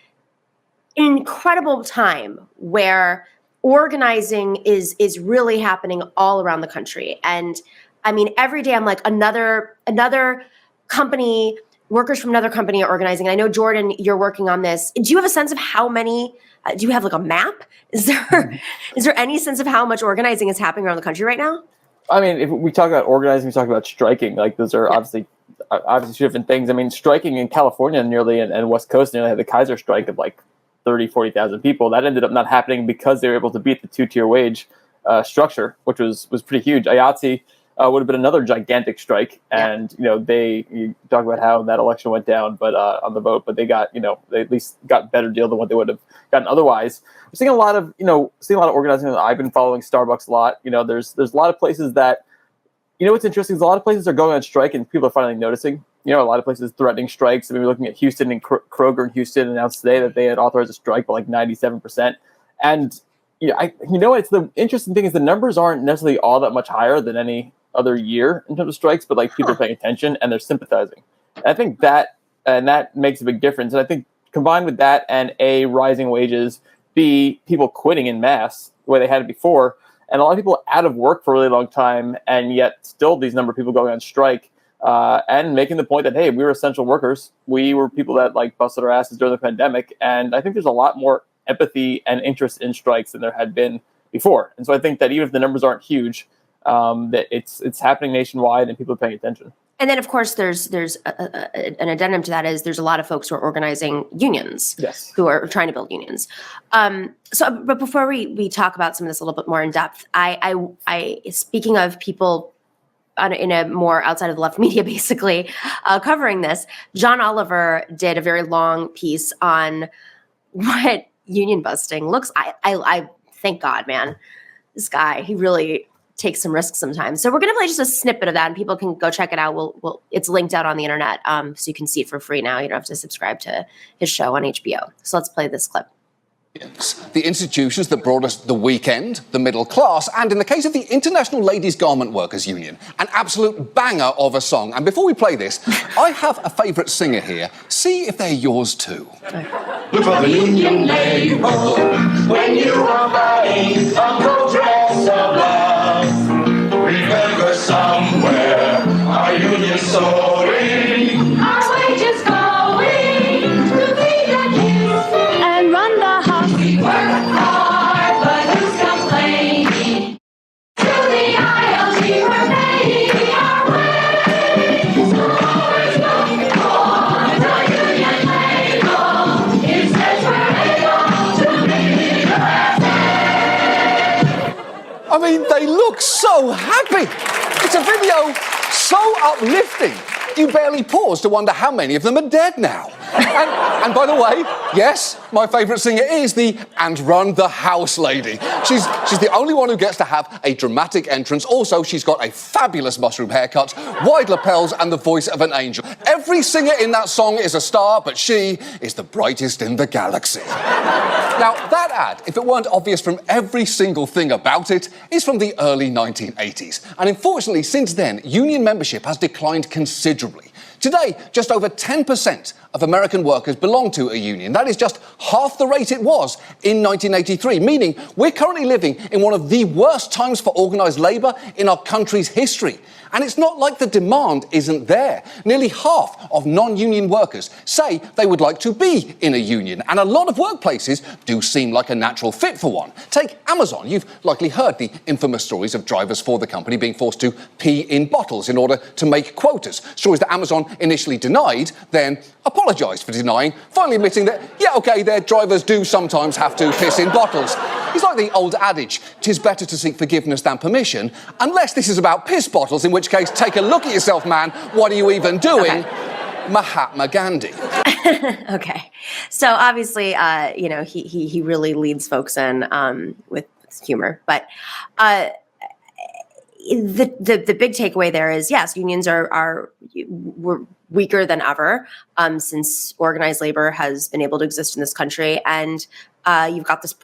an incredible time where organizing is really happening all around the country. And I mean, every day I'm like, another company, workers from another company are organizing. I know, Jordan, you're working on this. Do you have a sense of how many? Do you have like a map? Is there any sense of how much organizing is happening around the country right now? I mean, if we talk about organizing, we talk about striking. Like, those are obviously two different things. I mean, striking in California nearly and West Coast nearly had the Kaiser strike of like 30, 40,000 people. That ended up not happening because they were able to beat the two-tier wage structure, which was pretty huge. IATSE would have been another gigantic strike. And, you talk about how that election went down, but on the vote, but they got, they at least got a better deal than what they would have gotten otherwise. We're seeing a lot of organizing. I've been following Starbucks a lot. There's a lot of places that, what's interesting is a lot of places are going on strike and people are finally noticing. A lot of places threatening strikes. I mean, we're looking at Houston, and Kroger in Houston announced today that they had authorized a strike by like 97%. And, it's the interesting thing is the numbers aren't necessarily all that much higher than any other year in terms of strikes, but like people are paying attention and they're sympathizing. And I think that makes a big difference. And I think combined with that and A, rising wages, B, people quitting in mass the way they had it before, and a lot of people out of work for a really long time, and yet still these number of people going on strike, and making the point that, hey, we were essential workers. We were people that like busted our asses during the pandemic. And I think there's a lot more empathy and interest in strikes than there had been before. And so I think that even if the numbers aren't huge, that it's happening nationwide and people are paying attention. And then, of course, there's an addendum to that is there's a lot of folks who are organizing unions, yes, who are trying to build unions. But before we talk about some of this a little bit more in depth, I speaking of people in a more outside of the left media, basically covering this, John Oliver did a very long piece on what union busting looks. I thank God, man, this guy, he really takes some risks sometimes. So we're going to play just a snippet of that, and people can go check it out. It's linked out on the internet, so you can see it for free now. You don't have to subscribe to his show on HBO. So let's play this clip. The institutions that brought us the weekend, the middle class, and in the case of the International Ladies Garment Workers Union, an absolute banger of a song. And before we play this, I have a favourite singer here. See if they're yours too. Look for the union label when you are buying a gold dress of love. Remember somewhere our union soaring, our wages going to feed the kids and run the house. We work hard, but who's complaining? To the aisles we were paying our way. So always look for the union label. It says we're able to be the I mean, they look so happy. It's a video so uplifting, you barely pause to wonder how many of them are dead now. And by the way, yes, my favourite singer is the And Run the House lady. She's the only one who gets to have a dramatic entrance. Also, she's got a fabulous mushroom haircut, wide lapels, and the voice of an angel. Every singer in that song is a star, but she is the brightest in the galaxy. Now, that ad, if it weren't obvious from every single thing about it, is from the early 1980s. And unfortunately, since then, union membership has declined considerably. Today, just over 10% of American workers belong to a union. That is just half the rate it was in 1983, meaning we're currently living in one of the worst times for organised labour in our country's history. And it's not like the demand isn't there. Nearly half of non-union workers say they would like to be in a union, and a lot of workplaces do seem like a natural fit for one. Take Amazon. You've likely heard the infamous stories of drivers for the company being forced to pee in bottles in order to make quotas. Stories that Amazon initially denied, then apologised for denying, finally admitting that, yeah, OK, their drivers do sometimes have to piss in bottles. It's like the old adage, 'tis better to seek forgiveness than permission, unless this is about piss bottles, in which case, take a look at yourself, man. What are you even doing? Okay. Mahatma Gandhi. Okay. So obviously, he really leads folks in with humor. But the big takeaway there is, yes, unions we're weaker than ever since organized labor has been able to exist in this country. And you've got this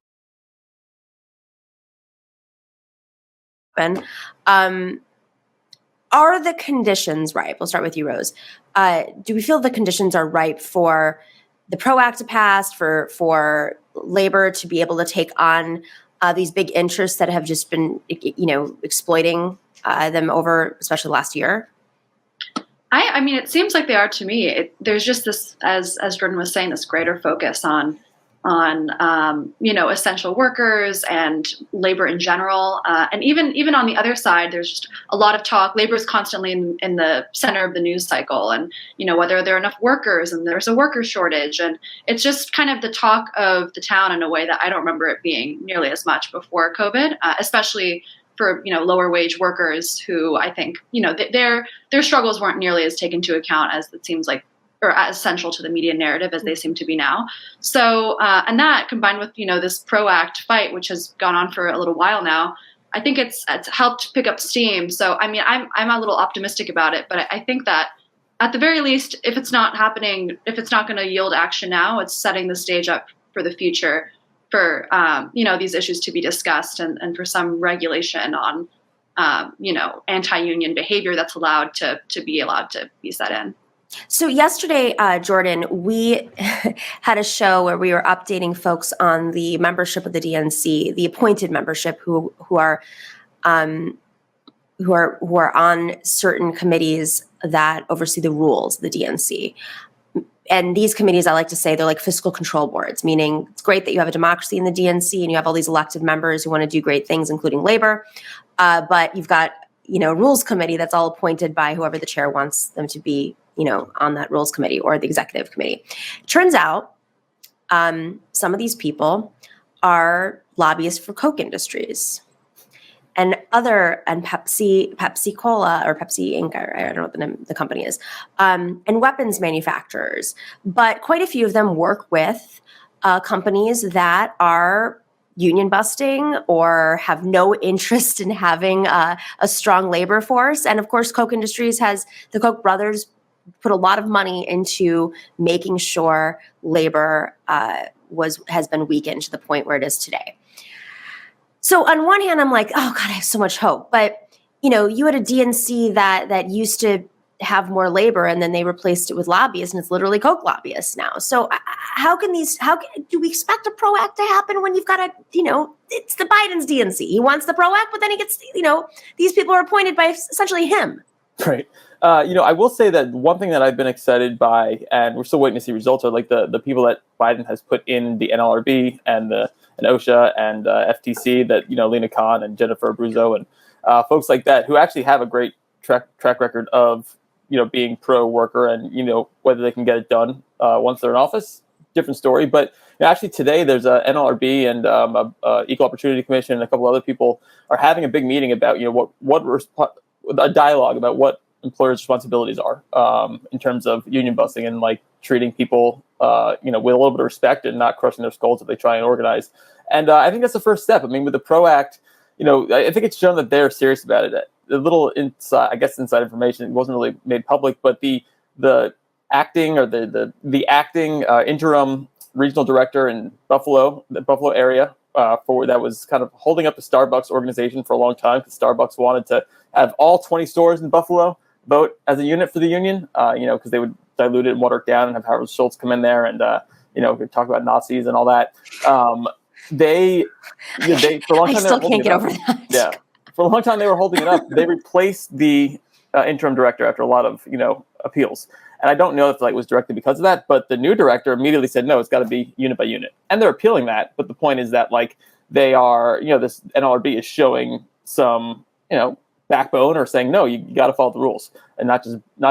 are the conditions ripe? We'll start with you, Rose. Do we feel the conditions are ripe for the PRO Act to pass, for labor to be able to take on these big interests that have just been, exploiting them over, especially last year? I mean, it seems like they are to me. There's just this, as Jordan was saying, this greater focus on essential workers and labor in general, and even on the other side, there's just a lot of talk. Labor is constantly in the center of the news cycle, and whether there are enough workers, and there's a worker shortage, and it's just kind of the talk of the town in a way that I don't remember it being nearly as much before COVID, especially for lower wage workers who I think their struggles weren't nearly as taken into account as it seems like, or as central to the media narrative as they seem to be now. So, and that combined with, this PRO Act fight, which has gone on for a little while now, I think it's helped pick up steam. So, I mean, I'm a little optimistic about it, but I think that at the very least, if it's not happening, if it's not going to yield action now, it's setting the stage up for the future for, these issues to be discussed and for some regulation on, anti-union behavior that's allowed to be set in. So yesterday, Jordan, we had a show where we were updating folks on the membership of the DNC, the appointed membership who are on certain committees that oversee the rules of the DNC. And these committees, I like to say, they're like fiscal control boards, meaning it's great that you have a democracy in the DNC and you have all these elected members who want to do great things, including labor. But you've got, rules committee that's all appointed by whoever the chair wants them to be, on that rules committee or the executive committee. It turns out some of these people are lobbyists for Coke Industries and Pepsi Cola or Pepsi Inc. I don't know what the name of the company is, and weapons manufacturers. But quite a few of them work with companies that are union busting or have no interest in having a strong labor force. And of course, Coke Industries the Koch brothers put a lot of money into making sure labor has been weakened to the point where it is today. So on one hand, I'm like, oh God, I have so much hope. But, you had a DNC that used to have more labor and then they replaced it with lobbyists, and it's literally Coke lobbyists now. So how do we expect a PRO Act to happen when you've got it's the Biden's DNC. He wants the PRO Act, but then he gets, these people are appointed by essentially him. Right. I will say that one thing that I've been excited by, and we're still waiting to see results, are like the people that Biden has put in the NLRB and OSHA and FTC, that, Lena Khan and Jennifer Abruzzo and folks like that who actually have a great track record of, being pro-worker and, whether they can get it done once they're in office, different story. But actually today there's a NLRB and Equal Opportunity Commission and a couple other people are having a big meeting about, a dialogue about what employers' responsibilities are in terms of union busting. And like treating people, with a little bit of respect and not crushing their skulls if they try and organize. And I think that's the first step. I mean, with the PRO Act, I think it's shown that they're serious about it. A little inside information, it wasn't really made public, but the acting or the acting interim regional director in the Buffalo area, that was kind of holding up the Starbucks organization for a long time, because Starbucks wanted to have all 20 stores in Buffalo vote as a unit for the union, because they would dilute it and water it down and have Howard Schultz come in there and, talk about Nazis and all that. They for a long time, I still can't get over that. Yeah. For a long time, they were holding it up. They replaced the interim director after a lot of, appeals. And I don't know if it was directly because of that, but the new director immediately said, no, it's got to be unit by unit. And they're appealing that. But the point is that they are, this NLRB is showing some, backbone, or saying, no, you got to follow the rules, and not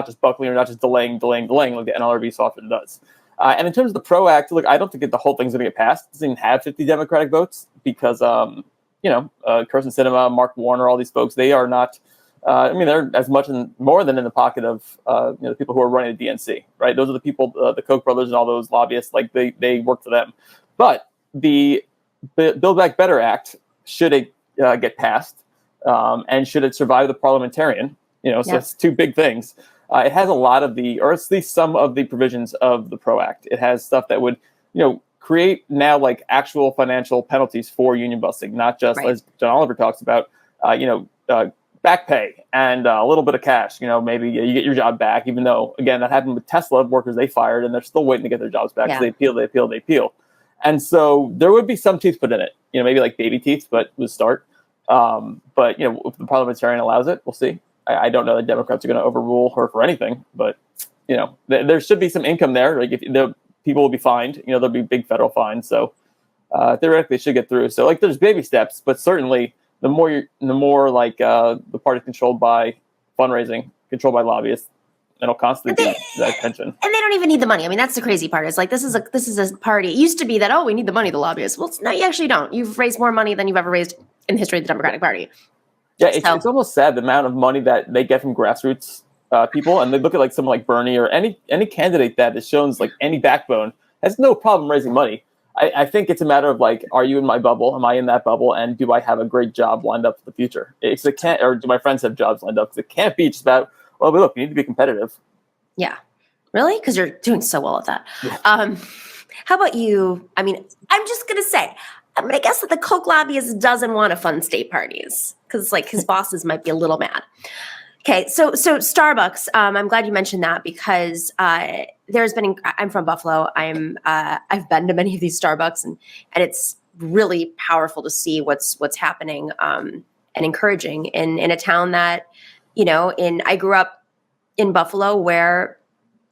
just buckling or not just delaying like the NLRB so often does. And in terms of the PRO Act, look, I don't think the whole thing's going to get passed. It doesn't even have 50 Democratic votes because, Kirsten Sinema, Mark Warner, all these folks, they are not. They're as much and more than in the pocket of the people who are running the DNC, right? Those are the people, the Koch brothers and all those lobbyists. They work for them. But the Build Back Better Act, should it get passed, and should it survive the parliamentarian, so it's two big things. It has a lot of or at least some of the provisions of the PRO Act. It has stuff that would, create now actual financial penalties for union busting, not just as John Oliver talks about, back pay and a little bit of cash. Maybe you get your job back, even though, again, that happened with Tesla workers they fired, and they're still waiting to get their jobs back. So they appeal. And so there would be some teeth put in it, maybe like baby teeth, but with start. But if the parliamentarian allows it, we'll see. I don't know that Democrats are going to overrule her for anything, but there should be some income there. If the people will be fined, there'll be big federal fines. So theoretically, it should get through. So there's baby steps, but certainly the more the party controlled by fundraising, controlled by lobbyists, it'll constantly be that tension. And they don't even need the money. I mean, that's the crazy part. It's this is a party. It used to be that, we need the money, the lobbyists. Well, no, you actually don't. You've raised more money than you've ever raised in the history of the Democratic Party. Yeah, it's almost sad the amount of money that they get from grassroots people, and they look at someone like Bernie or any candidate that has shown any backbone has no problem raising money. I think it's a matter of are you in my bubble? Am I in that bubble? And do I have a great job lined up for the future? Or do my friends have jobs lined up? Because it can't be just about, well, look, you need to be competitive. Yeah, really? Because you're doing so well at that. Yeah. How about you? I mean, I'm just gonna say, I'm gonna guess that the Koch lobbyist doesn't want to fund state parties because his bosses might be a little mad. Okay, so Starbucks. I'm glad you mentioned that because there's been. I'm from Buffalo. I've been to many of these Starbucks, and it's really powerful to see what's happening and encouraging in a town that I grew up in Buffalo where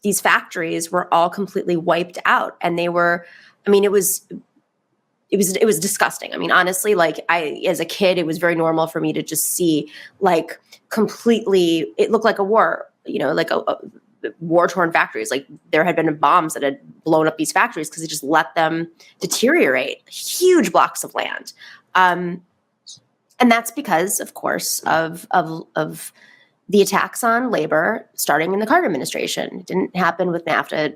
these factories were all completely wiped out, and they were. I mean, it was disgusting. I mean, honestly, as a kid, it was very normal for me to just see completely, it looked like a war, war-torn factories. There had been bombs that had blown up these factories because they just let them deteriorate, huge blocks of land. And that's because, of course, of the attacks on labor starting in the Carter administration. It didn't happen with NAFTA.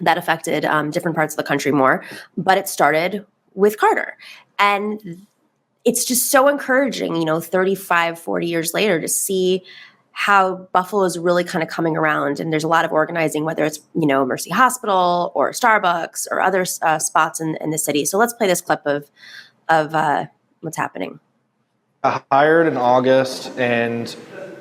That affected different parts of the country more, but it started with Carter. And it's just so encouraging, 35, 40 years later to see how Buffalo is really kind of coming around. And there's a lot of organizing, whether it's, Mercy Hospital or Starbucks or other spots in the city. So let's play this clip of what's happening. I hired in August and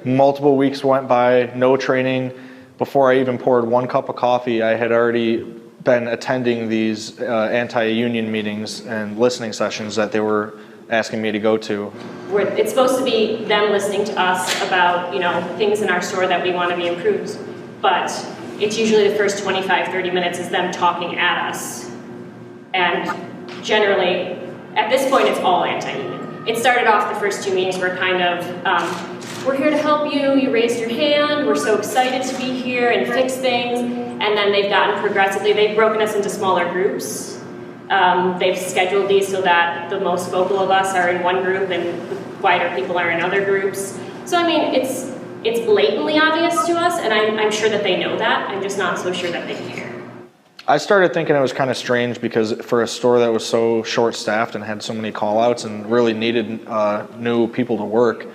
multiple weeks went by, no training. Before I even poured one cup of coffee, I had already been attending these anti-union meetings and listening sessions that they were asking me to go to. It's supposed to be them listening to us about, things in our store that we want to be improved, but it's usually the first 25, 30 minutes is them talking at us. And generally, at this point, it's all anti-union. It started off, the first two meetings were kind of, we're here to help you, you raised your hand, we're so excited to be here and fix things. And then they've gotten progressively, they've broken us into smaller groups. They've scheduled these so that the most vocal of us are in one group and the quieter people are in other groups. So I mean, it's blatantly obvious to us, and I'm sure that they know that. I'm just not so sure that they care. I started thinking it was kind of strange because for a store that was so short-staffed and had so many call-outs and really needed new people to work,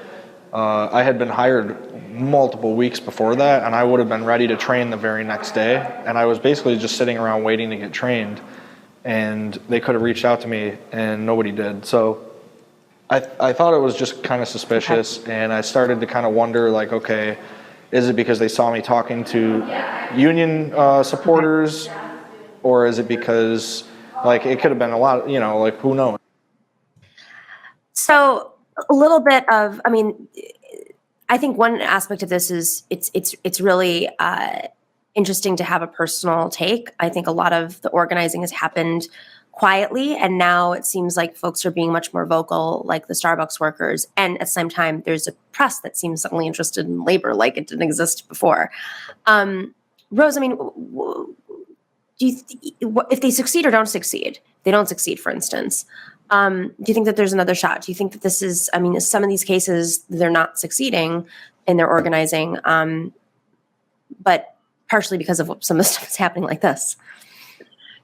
I had been hired multiple weeks before that, and I would have been ready to train the very next day. And I was basically just sitting around waiting to get trained, and they could have reached out to me, and nobody did. So I thought it was just kind of suspicious, and I started to kind of wonder, like, okay, is it because they saw me talking to union supporters? Or is it because, like, it could have been a lot, you know, like, who knows? So a little bit of, I mean, I think one aspect of this is it's really interesting to have a personal take. I think a lot of the organizing has happened quietly, and now it seems like folks are being much more vocal, like the Starbucks workers. And at the same time, there's a press that seems suddenly interested in labor like it didn't exist before. Rose, I mean, if they succeed or don't succeed, they don't succeed, for instance, do you think that there's another shot? Do you think that this is, I mean, some of these cases, they're not succeeding in their organizing, but partially because of some of the stuff that's happening like this?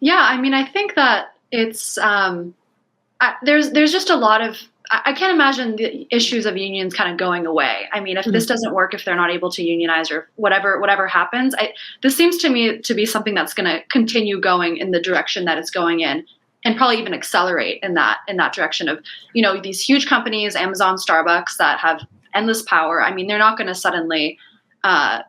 Yeah, I mean, I think that it's, there's just a lot of, I can't imagine the issues of unions kind of going away. I mean, if this doesn't work, if they're not able to unionize or whatever happens, this seems to me to be something that's going to continue going in the direction that it's going in, and probably even accelerate in that direction of, you know, these huge companies, Amazon, Starbucks, that have endless power. I mean, they're not going to suddenly,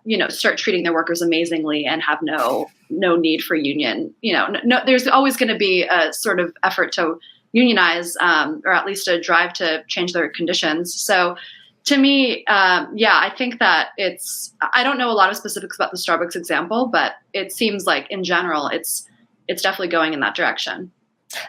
you know, start treating their workers amazingly and have no need for union. You know, no, there's always going to be a sort of effort to unionize, or at least a drive to change their conditions. So to me, yeah, I think that I don't know a lot of specifics about the Starbucks example, but it seems like in general, it's definitely going in that direction.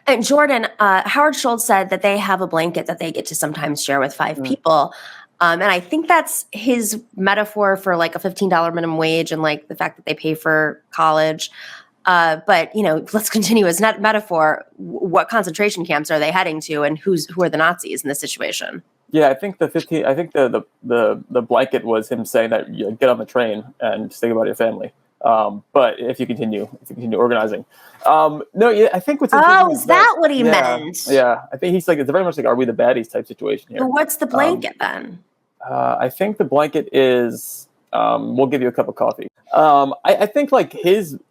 And Jordan, Howard Schultz said that they have a blanket that they get to sometimes share with 5 people. And I think that's his metaphor for like a $15 minimum wage and like the fact that they pay for college. But, you know, let's continue as metaphor. What concentration camps are they heading to, and who are the Nazis in this situation? Yeah, I think the blanket was him saying that you get on the train and just think about your family. But if you continue organizing, no, yeah, I think what's is that what he meant? Yeah, I think he's like, it's very much like, are we the baddies type situation here. Well, what's the blanket then? I think the blanket is, we'll give you a cup of coffee. I think like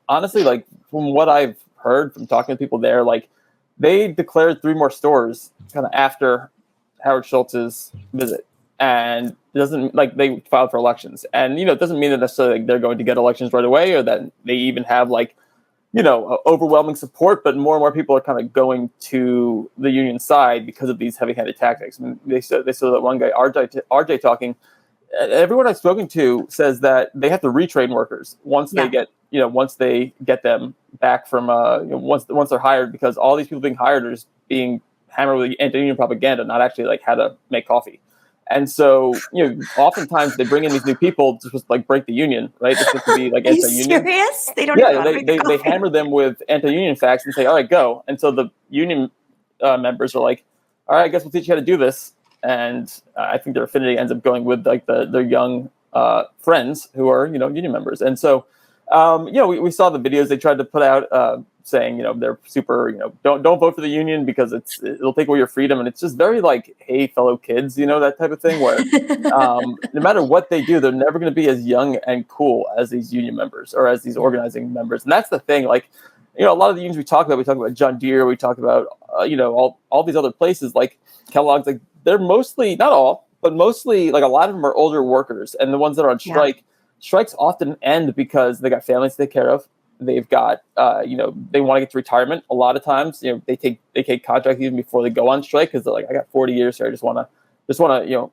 honestly, like from what I've heard from talking to people there, like they declared 3 more stores kind of after Howard Schultz's visit. And it doesn't, like, they filed for elections, and you know, it doesn't mean that necessarily like, they're going to get elections right away, or that they even have like, you know, overwhelming support. But more and more people are kind of going to the union side because of these heavy-handed tactics. I mean, they said that one guy, RJ talking. Everyone I've spoken to says that they have to retrain workers once they get them back from once they're hired, because all these people being hired are just being hammered with anti-union propaganda, not actually like how to make coffee. And so, you know, oftentimes they bring in these new people to just like break the union, right? It's supposed to be like anti-union. Are you serious? They don't. Yeah, they hammer them with anti-union facts and say, "All right, go." And so the union members are like, "All right, I guess we'll teach you how to do this." And I think their affinity ends up going with like their young friends who are, you know, union members. And so, you know, we saw the videos they tried to put out saying, you know, they're super, you know, don't vote for the union because it'll take away your freedom. And it's just very like, hey, fellow kids, you know, that type of thing where no matter what they do, they're never going to be as young and cool as these union members or as these organizing members. And that's the thing. Like, you know, a lot of the unions we talk about John Deere, we talk about, you know, all these other places like Kellogg's, like they're mostly, not all, but mostly like a lot of them are older workers. And the ones that are on strike, strikes often end because they got families to take care of. They've got, you know, they want to get to retirement. A lot of times, you know, they take contract even before they go on strike because they're like, I got 40 years here. I just want to, you know,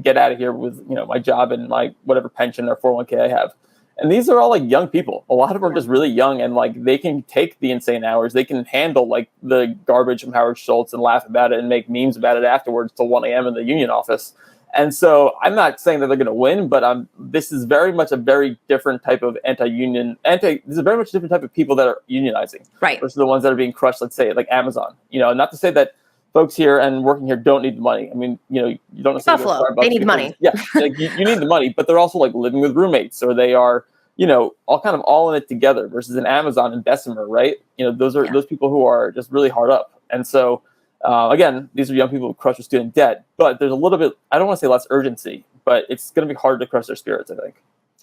get out of here with, you know, my job and my whatever pension or 401k I have. And these are all like young people. A lot of them are just really young, and like they can take the insane hours. They can handle like the garbage from Howard Schultz and laugh about it and make memes about it afterwards till 1 a.m. in the union office. And so I'm not saying that they're going to win, but this is very much a very different type of this is a very much different type of people that are unionizing. Right. Versus the ones that are being crushed, let's say, like Amazon. You know, not to say that folks here and working here don't need the money. I mean, you know, you don't necessarily Buffalo, they need the money. Yeah, like you need the money, but they're also like living with roommates, or they are, all in it together versus an Amazon and Bessemer, right? Those are those people who are just really hard up. And so, again, these are young people who crush their student debt, but there's a little bit, I don't want to say less urgency, but it's going to be hard to crush their spirits, I think.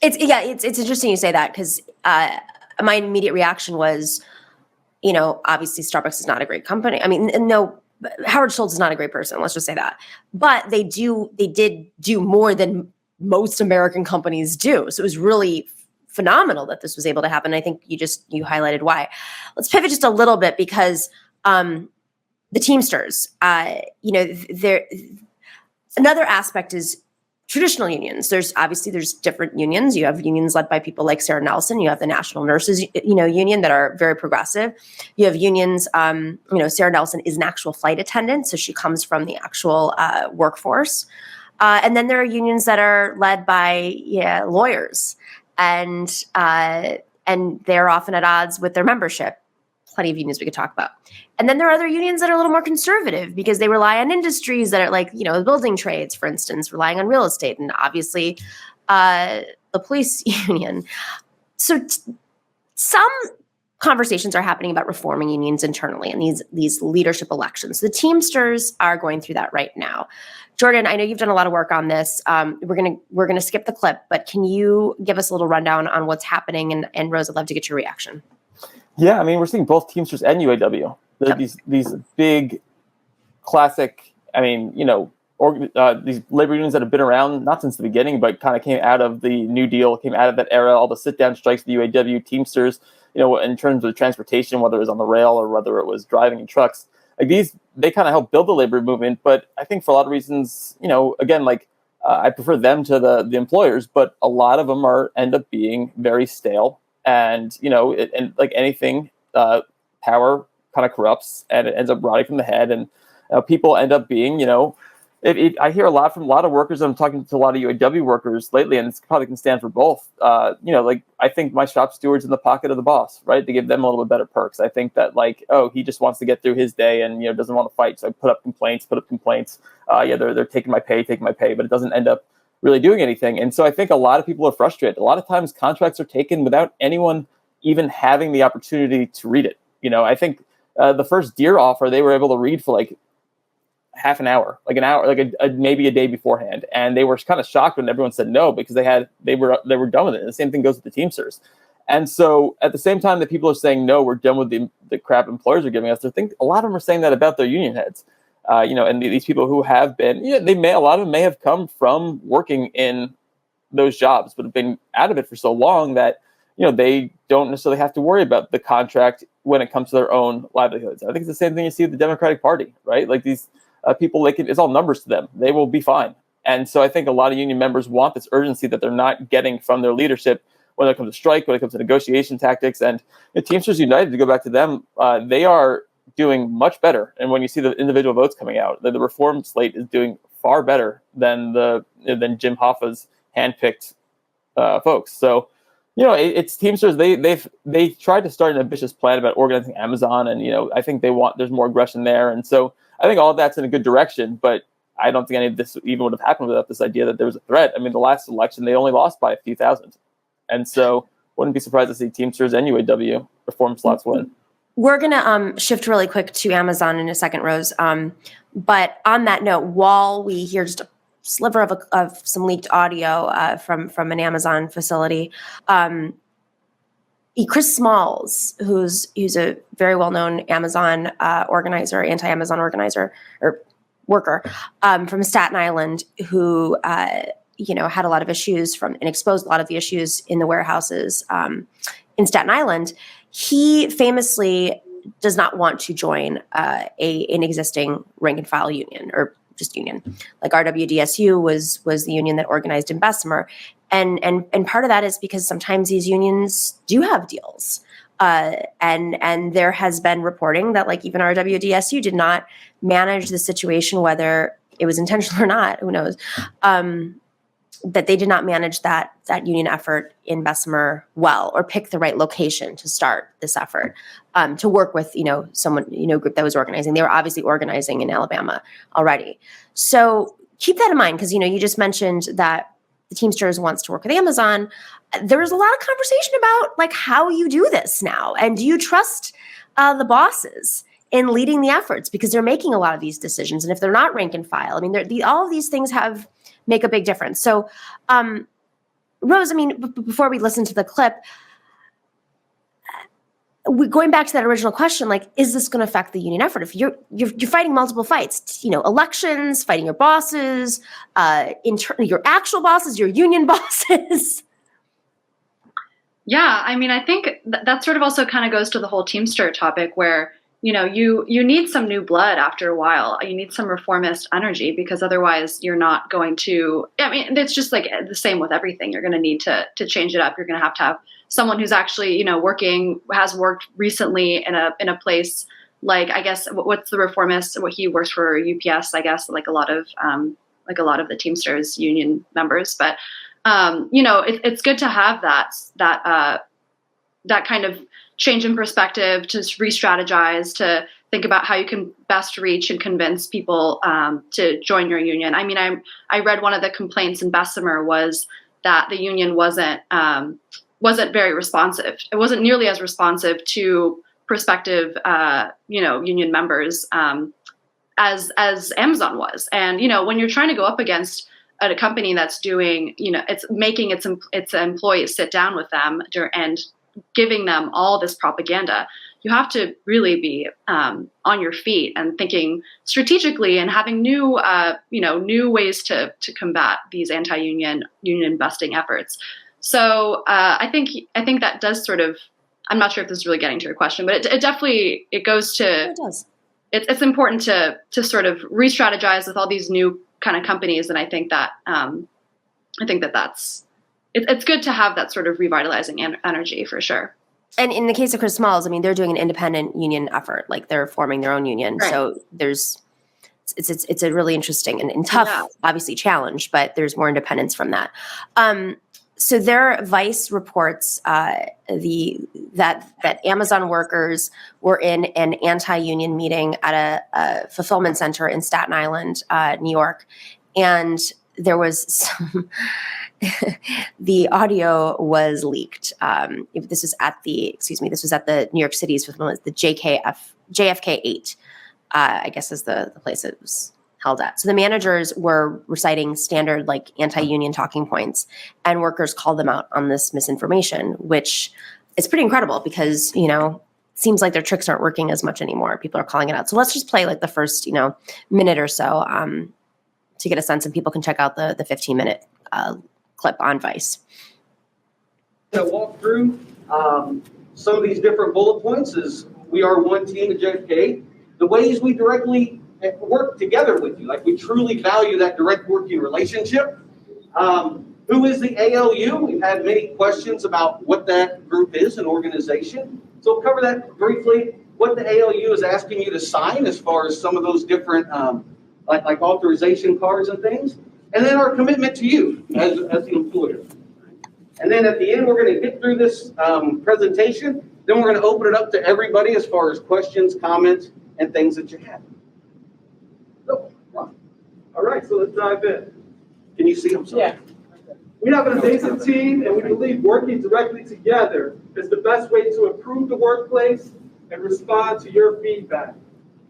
It's interesting you say that, because my immediate reaction was, obviously Starbucks is not a great company. I mean, no, Howard Schultz is not a great person. Let's just say that. But they did do more than most American companies do. So it was really phenomenal that this was able to happen. I think you highlighted why. Let's pivot just a little bit, because the Teamsters, another aspect is traditional unions. There's different unions. You have unions led by people like Sarah Nelson. You have the National Nurses, Union, that are very progressive. You have unions. Sarah Nelson is an actual flight attendant, so she comes from the actual workforce. And then there are unions that are led by lawyers, and they're often at odds with their membership. Plenty of unions we could talk about. And then there are other unions that are a little more conservative because they rely on industries that are like, building trades, for instance, relying on real estate, and obviously the police union. So some conversations are happening about reforming unions internally in these leadership elections. The Teamsters are going through that right now. Jordan, I know you've done a lot of work on this. We're gonna skip the clip, but can you give us a little rundown on what's happening? And Rose, I'd love to get your reaction. Yeah, I mean, we're seeing both Teamsters and UAW. These big, classic. I mean, these labor unions that have been around not since the beginning, but kind of came out of the New Deal, came out of that era. All the sit-down strikes, the UAW, Teamsters. In terms of transportation, whether it was on the rail or whether it was driving in trucks, like they kind of helped build the labor movement. But I think for a lot of reasons, again, I prefer them to the employers, but a lot of them end up being very stale. And, and like anything, power kind of corrupts and it ends up rotting from the head. And people end up being, I hear a lot from a lot of workers. I'm talking to a lot of UAW workers lately, and it's probably can stand for both. I think my shop steward's in the pocket of the boss, right? They give them a little bit better perks. I think that he just wants to get through his day and, doesn't want to fight. So I put up complaints. They're taking my pay, but it doesn't end up really doing anything. And so I think a lot of people are frustrated. A lot of times contracts are taken without anyone even having the opportunity to read it. I think the first Deere offer, they were able to read for half an hour, maybe a day beforehand. And they were kind of shocked when everyone said no, because they were done with it. And the same thing goes with the Teamsters. And so at the same time that people are saying, no, we're done with the crap employers are giving us, I think a lot of them are saying that about their union heads. And these people who have been, a lot of them may have come from working in those jobs, but have been out of it for so long that, they don't necessarily have to worry about the contract when it comes to their own livelihoods. I think it's the same thing you see with the Democratic Party, right? Like these people, it's all numbers to them. They will be fine. And so I think a lot of union members want this urgency that they're not getting from their leadership when it comes to strike, when it comes to negotiation tactics. And Teamsters United, to go back to them, they are doing much better. And when you see the individual votes coming out, the reform slate is doing far better than Jim Hoffa's handpicked folks. So, it's Teamsters. They tried to start an ambitious plan about organizing Amazon, and I think there's more aggression there. And so I think all of that's in a good direction, but I don't think any of this even would have happened without this idea that there was a threat. I mean, the last election, they only lost by a few thousand. And so wouldn't be surprised to see Teamsters and UAW reform slots win. We're going to shift really quick to Amazon in a second, Rose. But on that note, while we hear just a sliver of some leaked audio from an Amazon facility, Chris Smalls, who's a very well-known Amazon organizer, anti-Amazon organizer or worker from Staten Island, who had a lot of issues and exposed a lot of the issues in the warehouses in Staten Island. He famously does not want to join an existing rank and file union or just union. Like RWDSU was the union that organized in Bessemer. And part of that is because sometimes these unions do have deals. And there has been reporting that even RWDSU did not manage the situation, whether it was intentional or not, who knows, that they did not manage that union effort in Bessemer well, or pick the right location to start this effort, to work with, someone, group that was organizing. They were obviously organizing in Alabama already. So keep that in mind, because, you just mentioned that the Teamsters wants to work with Amazon. there's a lot of conversation about like how you do this now. And do you trust the bosses in leading the efforts, because they're making a lot of these decisions. And if they're not rank and file, I mean, all of these things make a big difference. So, Rose, I mean, before we listen to the clip, going back to that original question, like, is this going to affect the union effort? If you're fighting multiple fights, elections, fighting your bosses, your actual bosses, your union bosses. Yeah, I mean, I think that sort of also kind of goes to the whole Teamster topic where, you need some new blood after a while. You need some reformist energy, because otherwise you're not going to, I mean, it's just like the same with everything. You're going to need to change it up. You're going to have someone who's actually, has worked recently in a place like, I guess, what's the reformist, what he works for UPS, I guess, like a lot of the Teamsters union members. But, it's good to have that kind of change in perspective, to re-strategize, to think about how you can best reach and convince people to join your union. I mean, I read one of the complaints in Bessemer was that the union wasn't very responsive. It wasn't nearly as responsive to prospective, union members as Amazon was. And when you're trying to go up against a company that's doing, it's making its employees sit down with them and giving them all this propaganda, you have to really be on your feet and thinking strategically and having new ways to combat these anti-union busting efforts. So I think that does sort of, I'm not sure if this is really getting to your question, but it definitely goes to, it does. It's important to sort of re-strategize with all these new kind of companies, and I think that's. It's good to have that sort of revitalizing energy for sure. And in the case of Chris Smalls, I mean, they're doing an independent union effort, like they're forming their own union. Right. So it's a really interesting and tough, obviously, challenge, but there's more independence from that. So their Vice reports that Amazon workers were in an anti-union meeting at a fulfillment center in Staten Island, New York, and there was some. The audio was leaked. This was at the New York City's fulfillment, the JFK 8, I guess is the place it was held at. So the managers were reciting standard like anti-union talking points, and workers called them out on this misinformation, which is pretty incredible because, it seems like their tricks aren't working as much anymore. People are calling it out. So let's just play like the first, minute or so to get a sense, and people can check out the 15-minute clip on Vice. To walk through some of these different bullet points is we are one team at JFK. The ways we directly work together with you, like we truly value that direct working relationship. Who is the ALU? We've had many questions about what that group is, an organization. So we'll cover that briefly, what the ALU is asking you to sign as far as some of those different like authorization cards and things. And then our commitment to you as the employer. And then at the end, we're going to get through this presentation. Then we're going to open it up to everybody as far as questions, comments, and things that you have. So, all right, so let's dive in. Can you see them? Yeah. We have an amazing team, and we believe working directly together is the best way to improve the workplace and respond to your feedback.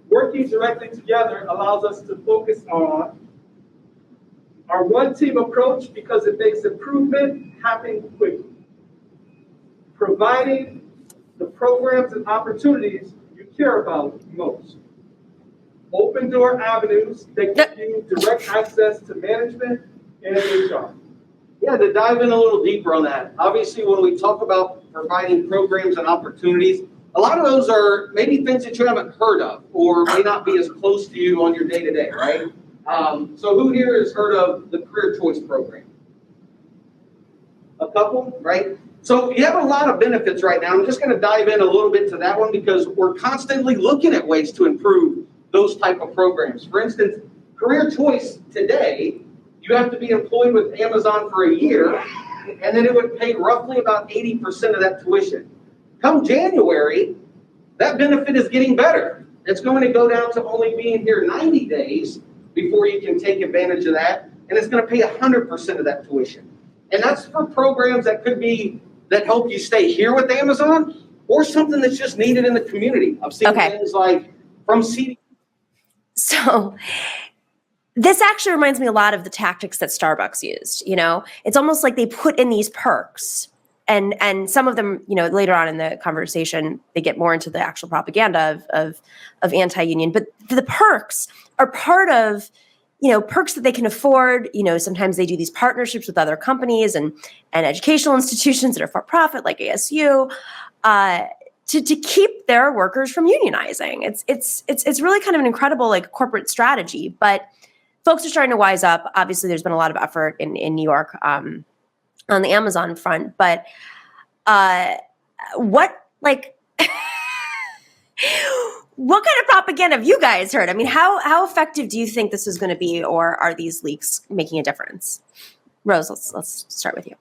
Working directly together allows us to focus on our one team approach because it makes improvement happen quickly. Providing the programs and opportunities you care about most. Open door avenues that give you direct access to management and HR. Yeah, to dive in a little deeper on that. Obviously, when we talk about providing programs and opportunities, a lot of those are maybe things that you haven't heard of or may not be as close to you on your day-to-day, right? So who here has heard of the Career Choice Program? A couple, right? So you have a lot of benefits right now. I'm just going to dive in a little bit to that one because we're constantly looking at ways to improve those type of programs. For instance, Career Choice today, you have to be employed with Amazon for a year, and then it would pay roughly about 80% of that tuition. Come January, that benefit is getting better. It's going to go down to only being here 90 days before you can take advantage of that, and it's going to pay 100% of that tuition. And that's for programs that help you stay here with Amazon, or something that's just needed in the community. I've seen things like from CD. So this actually reminds me a lot of the tactics that Starbucks used. It's almost like they put in these perks, and some of them, later on in the conversation, they get more into the actual propaganda of anti-union. But the perks are part of, perks that they can afford. Sometimes they do these partnerships with other companies and educational institutions that are for profit, like ASU, to keep their workers from unionizing. It's really kind of an incredible corporate strategy, but folks are starting to wise up. Obviously, there's been a lot of effort in New York on the Amazon front, but what kind of propaganda have you guys heard? I mean, how effective do you think this is going to be, or are these leaks making a difference? Rose, let's start with you.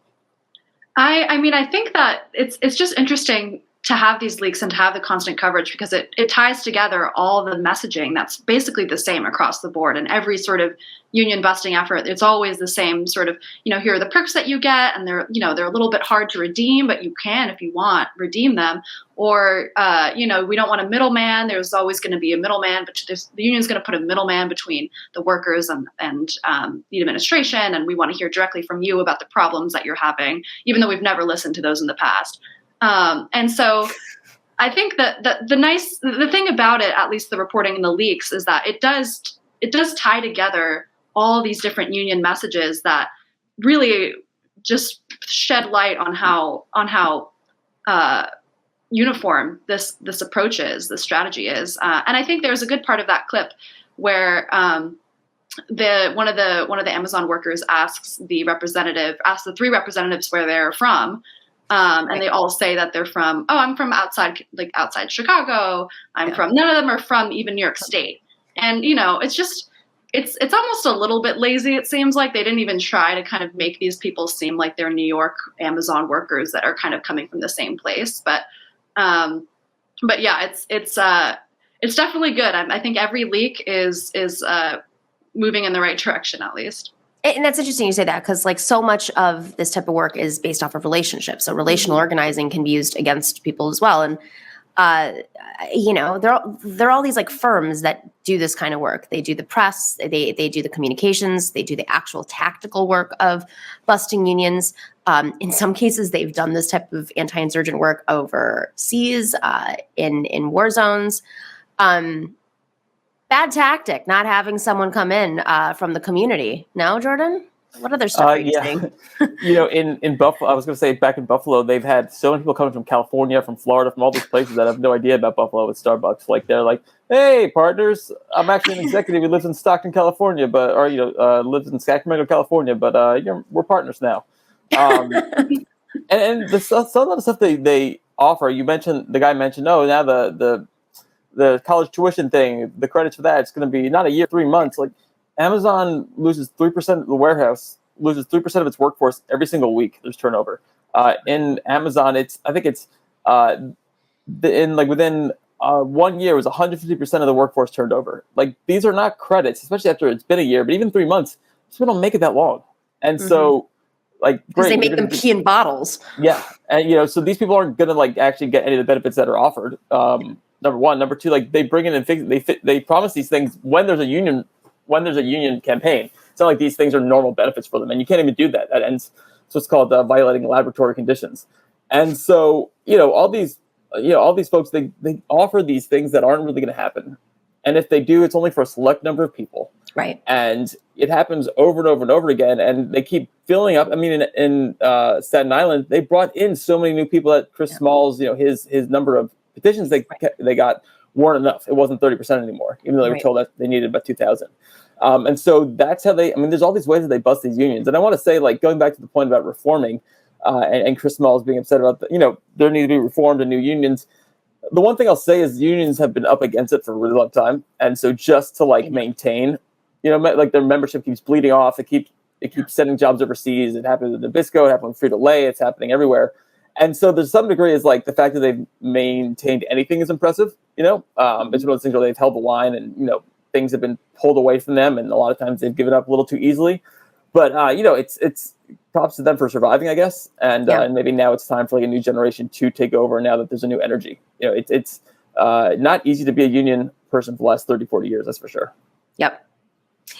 I mean, I think that it's just interesting to have these leaks and to have the constant coverage, because it ties together all the messaging that's basically the same across the board. And every sort of union busting effort, it's always the same sort of, here are the perks that you get, and they're a little bit hard to redeem, but you can, if you want, redeem them. Or, we don't want a middleman. There's always going to be a middleman, but the union's going to put a middleman between the workers and the administration. And we want to hear directly from you about the problems that you're having, even though we've never listened to those in the past. And so I think that the thing about it, at least the reporting and the leaks, is that it does tie together all these different union messages that really just shed light on how uniform this approach is, this strategy is. And I think there's a good part of that clip where one of the Amazon workers asks the three representatives where they're from. And they all say that they're from, I'm from outside Chicago. None of them are from even New York State. And, it's almost a little bit lazy. It seems like they didn't even try to kind of make these people seem like they're New York Amazon workers that are kind of coming from the same place. But yeah, it's definitely good. I think every leak is moving in the right direction, at least. And that's interesting you say that, because so much of this type of work is based off of relationships. So relational organizing can be used against people as well. And, there are all these firms that do this kind of work. They do the press, they do the communications, they do the actual tactical work of busting unions. In some cases, they've done this type of anti-insurgent work overseas, in war zones. Bad tactic, not having someone come in from the community. No, Jordan? What other stuff are you seeing? In Buffalo, I was going to say back in Buffalo, they've had so many people coming from California, from Florida, from all these places that have no idea about Buffalo with Starbucks. They're like, hey, partners, I'm actually an executive who lives in Stockton, California, lives in Sacramento, California, but we're partners now. And some of the stuff they offer, the guy mentioned, now the college tuition thing, the credits for that, it's going to be not a year, 3 months. Amazon loses 3% of the warehouse, loses 3% of its workforce every single week. There's turnover. In Amazon, within 1 year, it was 150% of the workforce turned over. These are not credits, especially after it's been a year, but even 3 months, people don't make it that long. And so, great. Because they make them pee in bottles. Yeah. And, so these people aren't going to, actually get any of the benefits that are offered. Number one. Number two, they bring in and they promise these things when there's a union campaign. It's not like these things are normal benefits for them, and you can't even do that. That ends. So it's called violating laboratory conditions. And so all these folks they offer these things that aren't really going to happen, and if they do, it's only for a select number of people. Right. And it happens over and over and over again, and they keep filling up. I mean, in Staten Island, they brought in so many new people that Chris Small's his number of petitions they got weren't enough. It wasn't 30% anymore, even though they were told that they needed about 2,000. And so that's how there's all these ways that they bust these unions. And I want to say, going back to the point about reforming and Chris Smalls being upset about, there need to be reformed and new unions. The one thing I'll say is unions have been up against it for a really long time. And so just to maintain, their membership keeps bleeding off. It keeps sending jobs overseas. It happened with Nabisco, it happened with Frito-Lay, it's happening everywhere. And so there's some degree is the fact that they've maintained anything is impressive. It's one of those things where they've held the line and, things have been pulled away from them. And a lot of times they've given up a little too easily. But, props to them for surviving, I guess. And maybe now it's time for like a new generation to take over now that there's a new energy. You know, it's not easy to be a union person for the last 30, 40 years, that's for sure. Yep.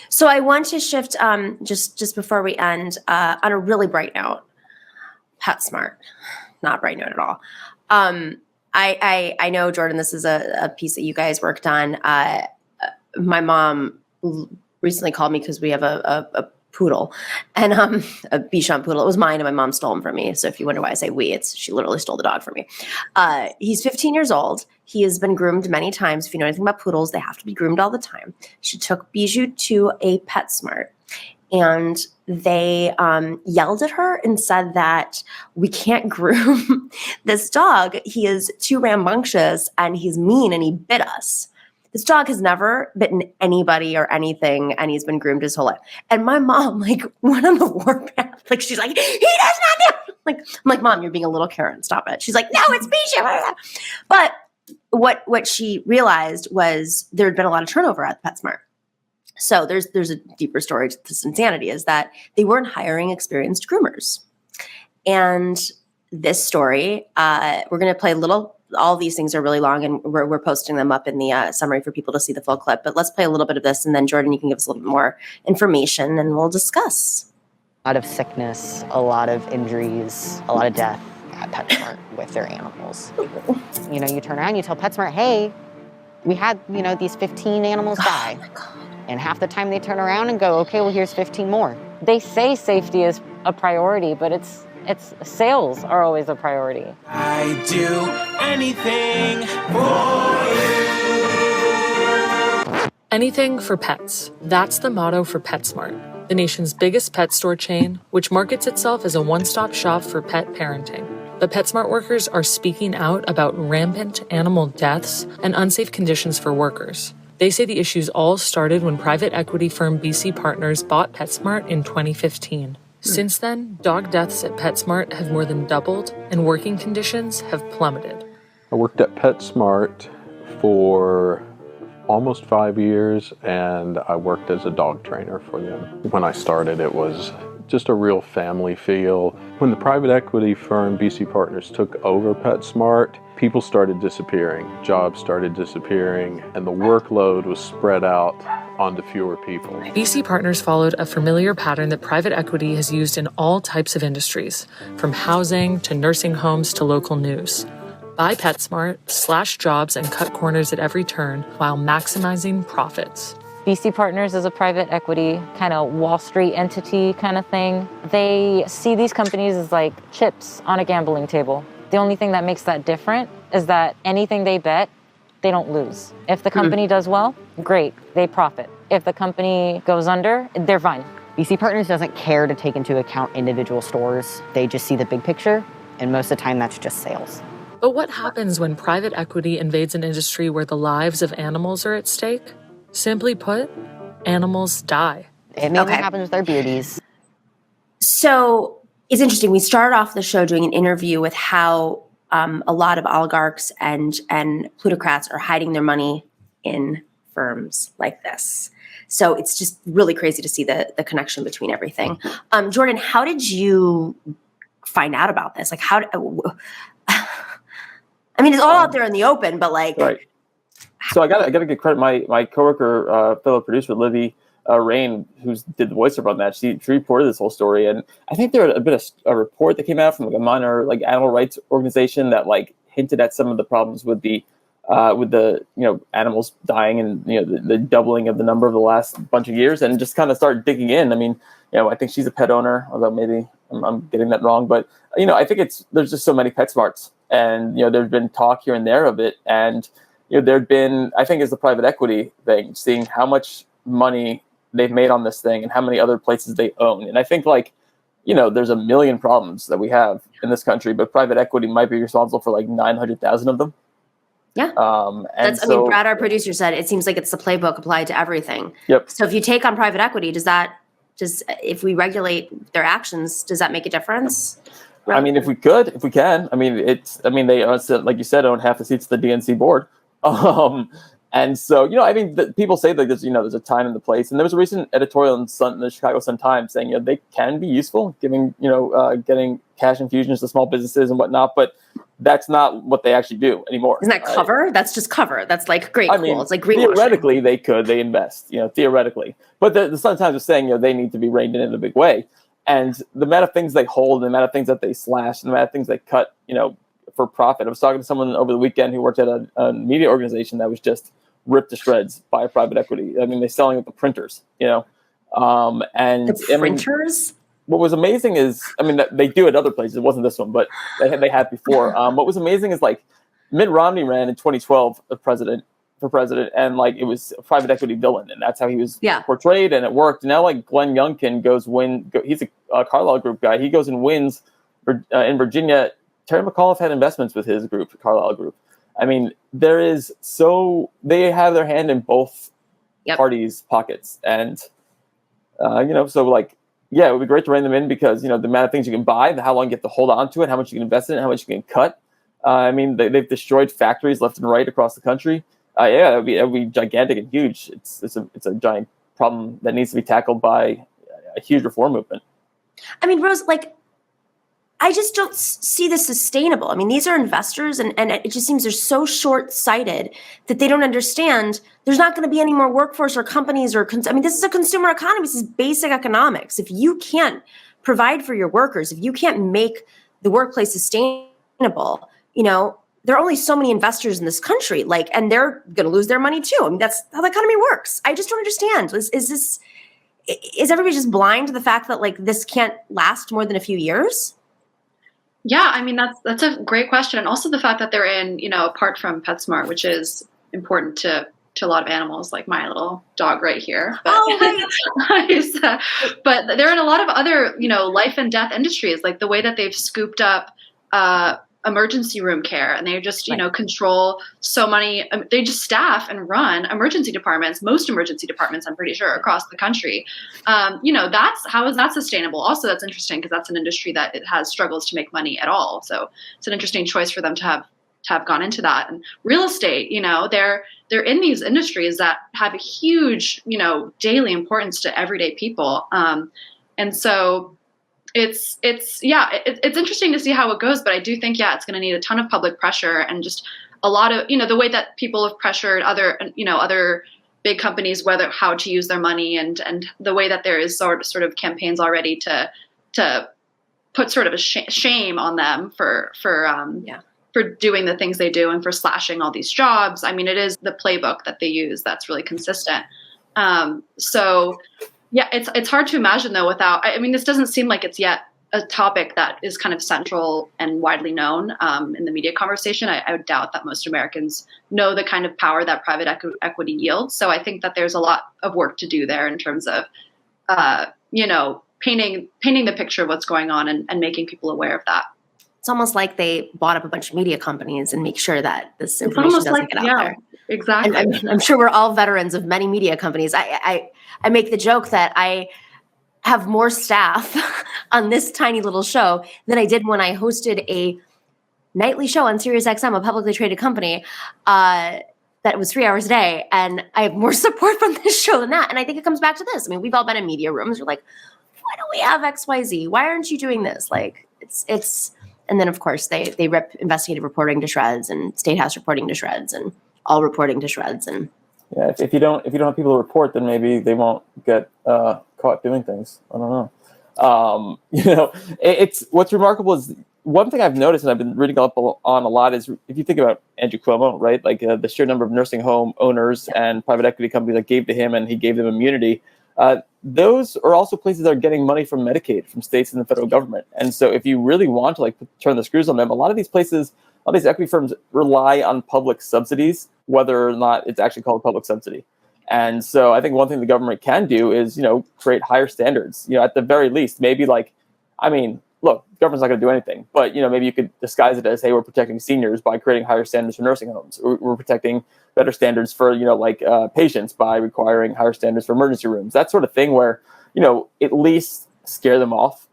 So I want to shift just before we end on a really bright note. PetSmart, not bright note at all. I know, Jordan, this is a piece that you guys worked on. My mom recently called me because we have a poodle, and a Bichon poodle. It was mine, and my mom stole him from me. So if you wonder why I say we, she literally stole the dog from me. He's 15 years old. He has been groomed many times. If you know anything about poodles, they have to be groomed all the time. She took Bijou to a PetSmart, and they yelled at her and said that we can't groom this dog. He is too rambunctious, and he's mean, and he bit us. This dog has never bitten anybody or anything, and he's been groomed his whole life. And my mom, like, went on the warpath. Like, she's like, he does not do. I'm like, Mom, you're being a little Karen. Stop it. She's like, no, it's Bijou. But what she realized was there had been a lot of turnover at PetSmart. So there's a deeper story to this insanity, is that they weren't hiring experienced groomers. And this story, we're going to play a little. All these things are really long, and we're posting them up in the summary for people to see the full clip. But let's play a little bit of this, and then Jordan, you can give us a little bit more information, and we'll discuss. A lot of sickness, a lot of injuries, a lot of death at PetSmart with their animals. You know, you turn around, you tell PetSmart, hey, we had, these 15 animals die. And half the time they turn around and go, okay, well, here's 15 more. They say safety is a priority, but it's sales are always a priority. I do anything for you. Anything for pets. That's the motto for PetSmart, the nation's biggest pet store chain, which markets itself as a one-stop shop for pet parenting. The PetSmart workers are speaking out about rampant animal deaths and unsafe conditions for workers. They say the issues all started when private equity firm BC Partners bought PetSmart in 2015. Since then, dog deaths at PetSmart have more than doubled, and working conditions have plummeted. I worked at PetSmart for almost 5 years, and I worked as a dog trainer for them. When I started, it was just a real family feel. When the private equity firm BC Partners took over PetSmart, people started disappearing, jobs started disappearing, and the workload was spread out onto fewer people. BC Partners followed a familiar pattern that private equity has used in all types of industries, from housing to nursing homes to local news. Buy PetSmart, slash jobs, and cut corners at every turn while maximizing profits. BC Partners is a private equity kind of Wall Street entity kind of thing. They see these companies as like chips on a gambling table. The only thing that makes that different is that anything they bet, they don't lose. If the company does well, great, they profit. If the company goes under, they're fine. BC Partners doesn't care to take into account individual stores. They just see the big picture, and most of the time that's just sales. But what happens when private equity invades an industry where the lives of animals are at stake? Simply put, animals die. It mainly happens with our beauties. So it's interesting. We started off the show doing an interview with how a lot of oligarchs and plutocrats are hiding their money in firms like this. So it's just really crazy to see the connection between everything. Jordan, how did you find out about this? Like, I mean, it's all out there in the open, but like. Right. So I gotta give credit. My coworker, fellow producer Libby Rain, who did the voiceover on that, she reported this whole story, and I think there had been a report that came out from like a minor like animal rights organization that like hinted at some of the problems with the animals dying and the doubling of the number of the last bunch of years, and just kind of started digging in. I mean, I think she's a pet owner, although maybe I'm getting that wrong, but I think there's just so many PetSmarts, and there's been talk here and there of it, and there'd been, I think, is the private equity thing, seeing how much money they've made on this thing and how many other places they own. And I think there's a million problems that we have in this country, but private equity might be responsible for like 900,000 of them. Yeah. Brad, our producer, said it seems like it's the playbook applied to everything. Yep. So if you take on private equity, if we regulate their actions, does that make a difference? I mean, if we can, they like you said, own half the seats of the DNC board. And so, I mean, people say that there's a time and the place. And there was a recent editorial in the Chicago Sun-Times saying, they can be useful, giving, getting cash infusions to small businesses and whatnot, but that's not what they actually do anymore. Isn't that cover? That's just cover. That's like great. I mean, it's like greenwashing. Theoretically, they invest, theoretically. But the Sun-Times was saying, they need to be reined in a big way. And the amount of things they hold, the amount of things that they slash, and the amount of things they cut, for profit. I was talking to someone over the weekend who worked at a media organization that was just ripped to shreds by a private equity. I mean, they're selling with the printers, and the printers. What was amazing is, they do at other places. It wasn't this one, but they had before. What was amazing is Mitt Romney ran in 2012 for president, and it was a private equity villain, and that's how he was portrayed, and it worked. And now Glenn Youngkin he's a Carlyle Group guy. He goes and wins in Virginia. Terry McAuliffe had investments with his group, Carlyle Group. I mean, they have their hand in both parties' pockets. And, it would be great to rein them in because, the amount of things you can buy, how long you have to hold on to it, how much you can invest in it, how much you can cut. They've destroyed factories left and right across the country. It would be gigantic and huge. It's a giant problem that needs to be tackled by a huge reform movement. I mean, Rose, I just don't see this sustainable. I mean, these are investors, and it just seems they're so short-sighted that they don't understand there's not going to be any more workforce or companies this is a consumer economy. This is basic economics. If you can't provide for your workers, if you can't make the workplace sustainable, there are only so many investors in this country, and they're going to lose their money too. I mean, that's how the economy works. I just don't understand. Is everybody just blind to the fact that this can't last more than a few years? Yeah, I mean, that's a great question. And also the fact that they're in, apart from PetSmart, which is important to a lot of animals, like my little dog right here. But, but they're in a lot of other, life and death industries, like the way that they've scooped up emergency room care, and they just, control so many, they just staff and run emergency departments, most emergency departments, I'm pretty sure, across the country. How is that sustainable? Also, that's interesting because that's an industry that it has struggles to make money at all. So it's an interesting choice for them to have gone into that. And real estate, they're in these industries that have a huge, daily importance to everyday people. And so it's interesting to see how it goes, but I do think, it's going to need a ton of public pressure and just a lot of, the way that people have pressured other big companies, how to use their money and the way that there is sort of campaigns already to put sort of a shame on them for doing the things they do and for slashing all these jobs. I mean, it is the playbook that they use that's really consistent. It's hard to imagine though this doesn't seem like it's yet a topic that is kind of central and widely known in the media conversation. I would doubt that most Americans know the kind of power that private equity yields. So I think that there's a lot of work to do there in terms of, painting the picture of what's going on and making people aware of that. It's almost like they bought up a bunch of media companies and make sure that this information doesn't get out there. Exactly. I'm sure we're all veterans of many media companies. I make the joke that I have more staff on this tiny little show than I did when I hosted a nightly show on SiriusXM, a publicly traded company, that was 3 hours a day. And I have more support from this show than that. And I think it comes back to this. I mean, we've all been in media rooms. We're like, why don't we have XYZ? Why aren't you doing this? And then of course they rip investigative reporting to shreds and State House reporting to shreds and all reporting to shreds. And if you don't have people to report, then maybe they won't get caught doing things. I don't know. It's what's remarkable is one thing I've noticed and I've been reading up on a lot is if you think about Andrew Cuomo, right? The sheer number of nursing home owners and private equity companies that gave to him and he gave them immunity. Those are also places that are getting money from Medicaid, from states and the federal government. And so if you really want to turn the screws on them, a lot of these places, a lot of these equity firms rely on public subsidies, whether or not it's actually called public subsidy. And so I think one thing the government can do is, create higher standards, at the very least, maybe look, government's not going to do anything, but, maybe you could disguise it as, hey, we're protecting seniors by creating higher standards for nursing homes. We're protecting better standards for, patients by requiring higher standards for emergency rooms, that sort of thing where, at least scare them off.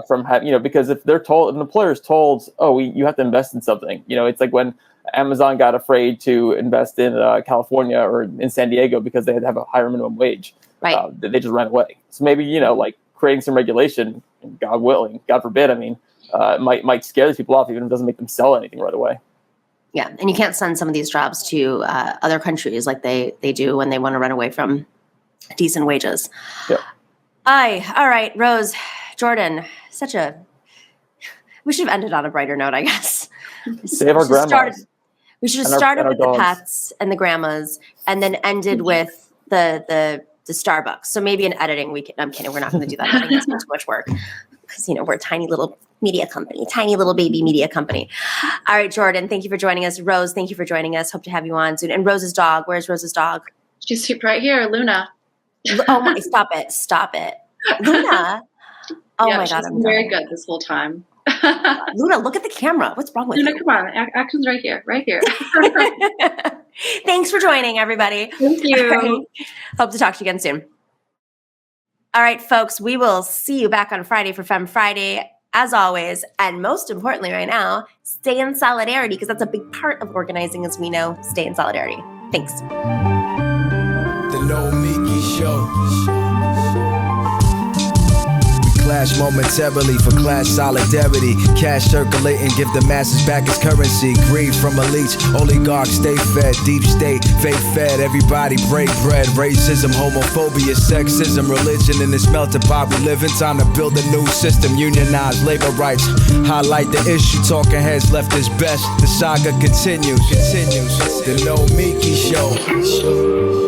From having, because if an employer is told, oh, you have to invest in something, it's like when Amazon got afraid to invest in California or in San Diego because they had to have a higher minimum wage. Right. They just ran away. So maybe, like creating some regulation, God willing, God forbid, might scare these people off, even if it doesn't make them sell anything right away. Yeah, and you can't send some of these jobs to other countries like they do when they want to run away from decent wages. Yep. All right, Rose, Jordan, we should have ended on a brighter note, I guess. Save our grandmas. We should have started with the pets and the grandmas and then ended with the Starbucks. So maybe in editing, I'm kidding, we're not going to do that. I think it's too much work because, we're a tiny little media company, tiny little baby media company. All right, Jordan, thank you for joining us. Rose, thank you for joining us. Hope to have you on soon. And Rose's dog, where's Rose's dog? She's right here, Luna. Oh my, stop it. Luna. Oh yeah, my God. I'm very good this whole time. Luna, look at the camera. What's wrong with you? Luna, come on. Action's right here. Thanks for joining, everybody. Thank you. Right. Hope to talk to you again soon. All right, folks, we will see you back on Friday for Femme Friday, as always. And most importantly right now, stay in solidarity, because that's a big part of organizing, as we know. Stay in solidarity. Thanks. The Nomiki Show. Clash momentarily for class solidarity. Cash circulating, give the masses back its currency. Greed from elites, oligarchs stay fed. Deep state, fake fed, everybody break bread. Racism, homophobia, sexism, religion in this melting pot we live in. Time to build a new system, unionize labor rights. Highlight the issue, talking heads left is best. The saga continues. The Nomiki Show.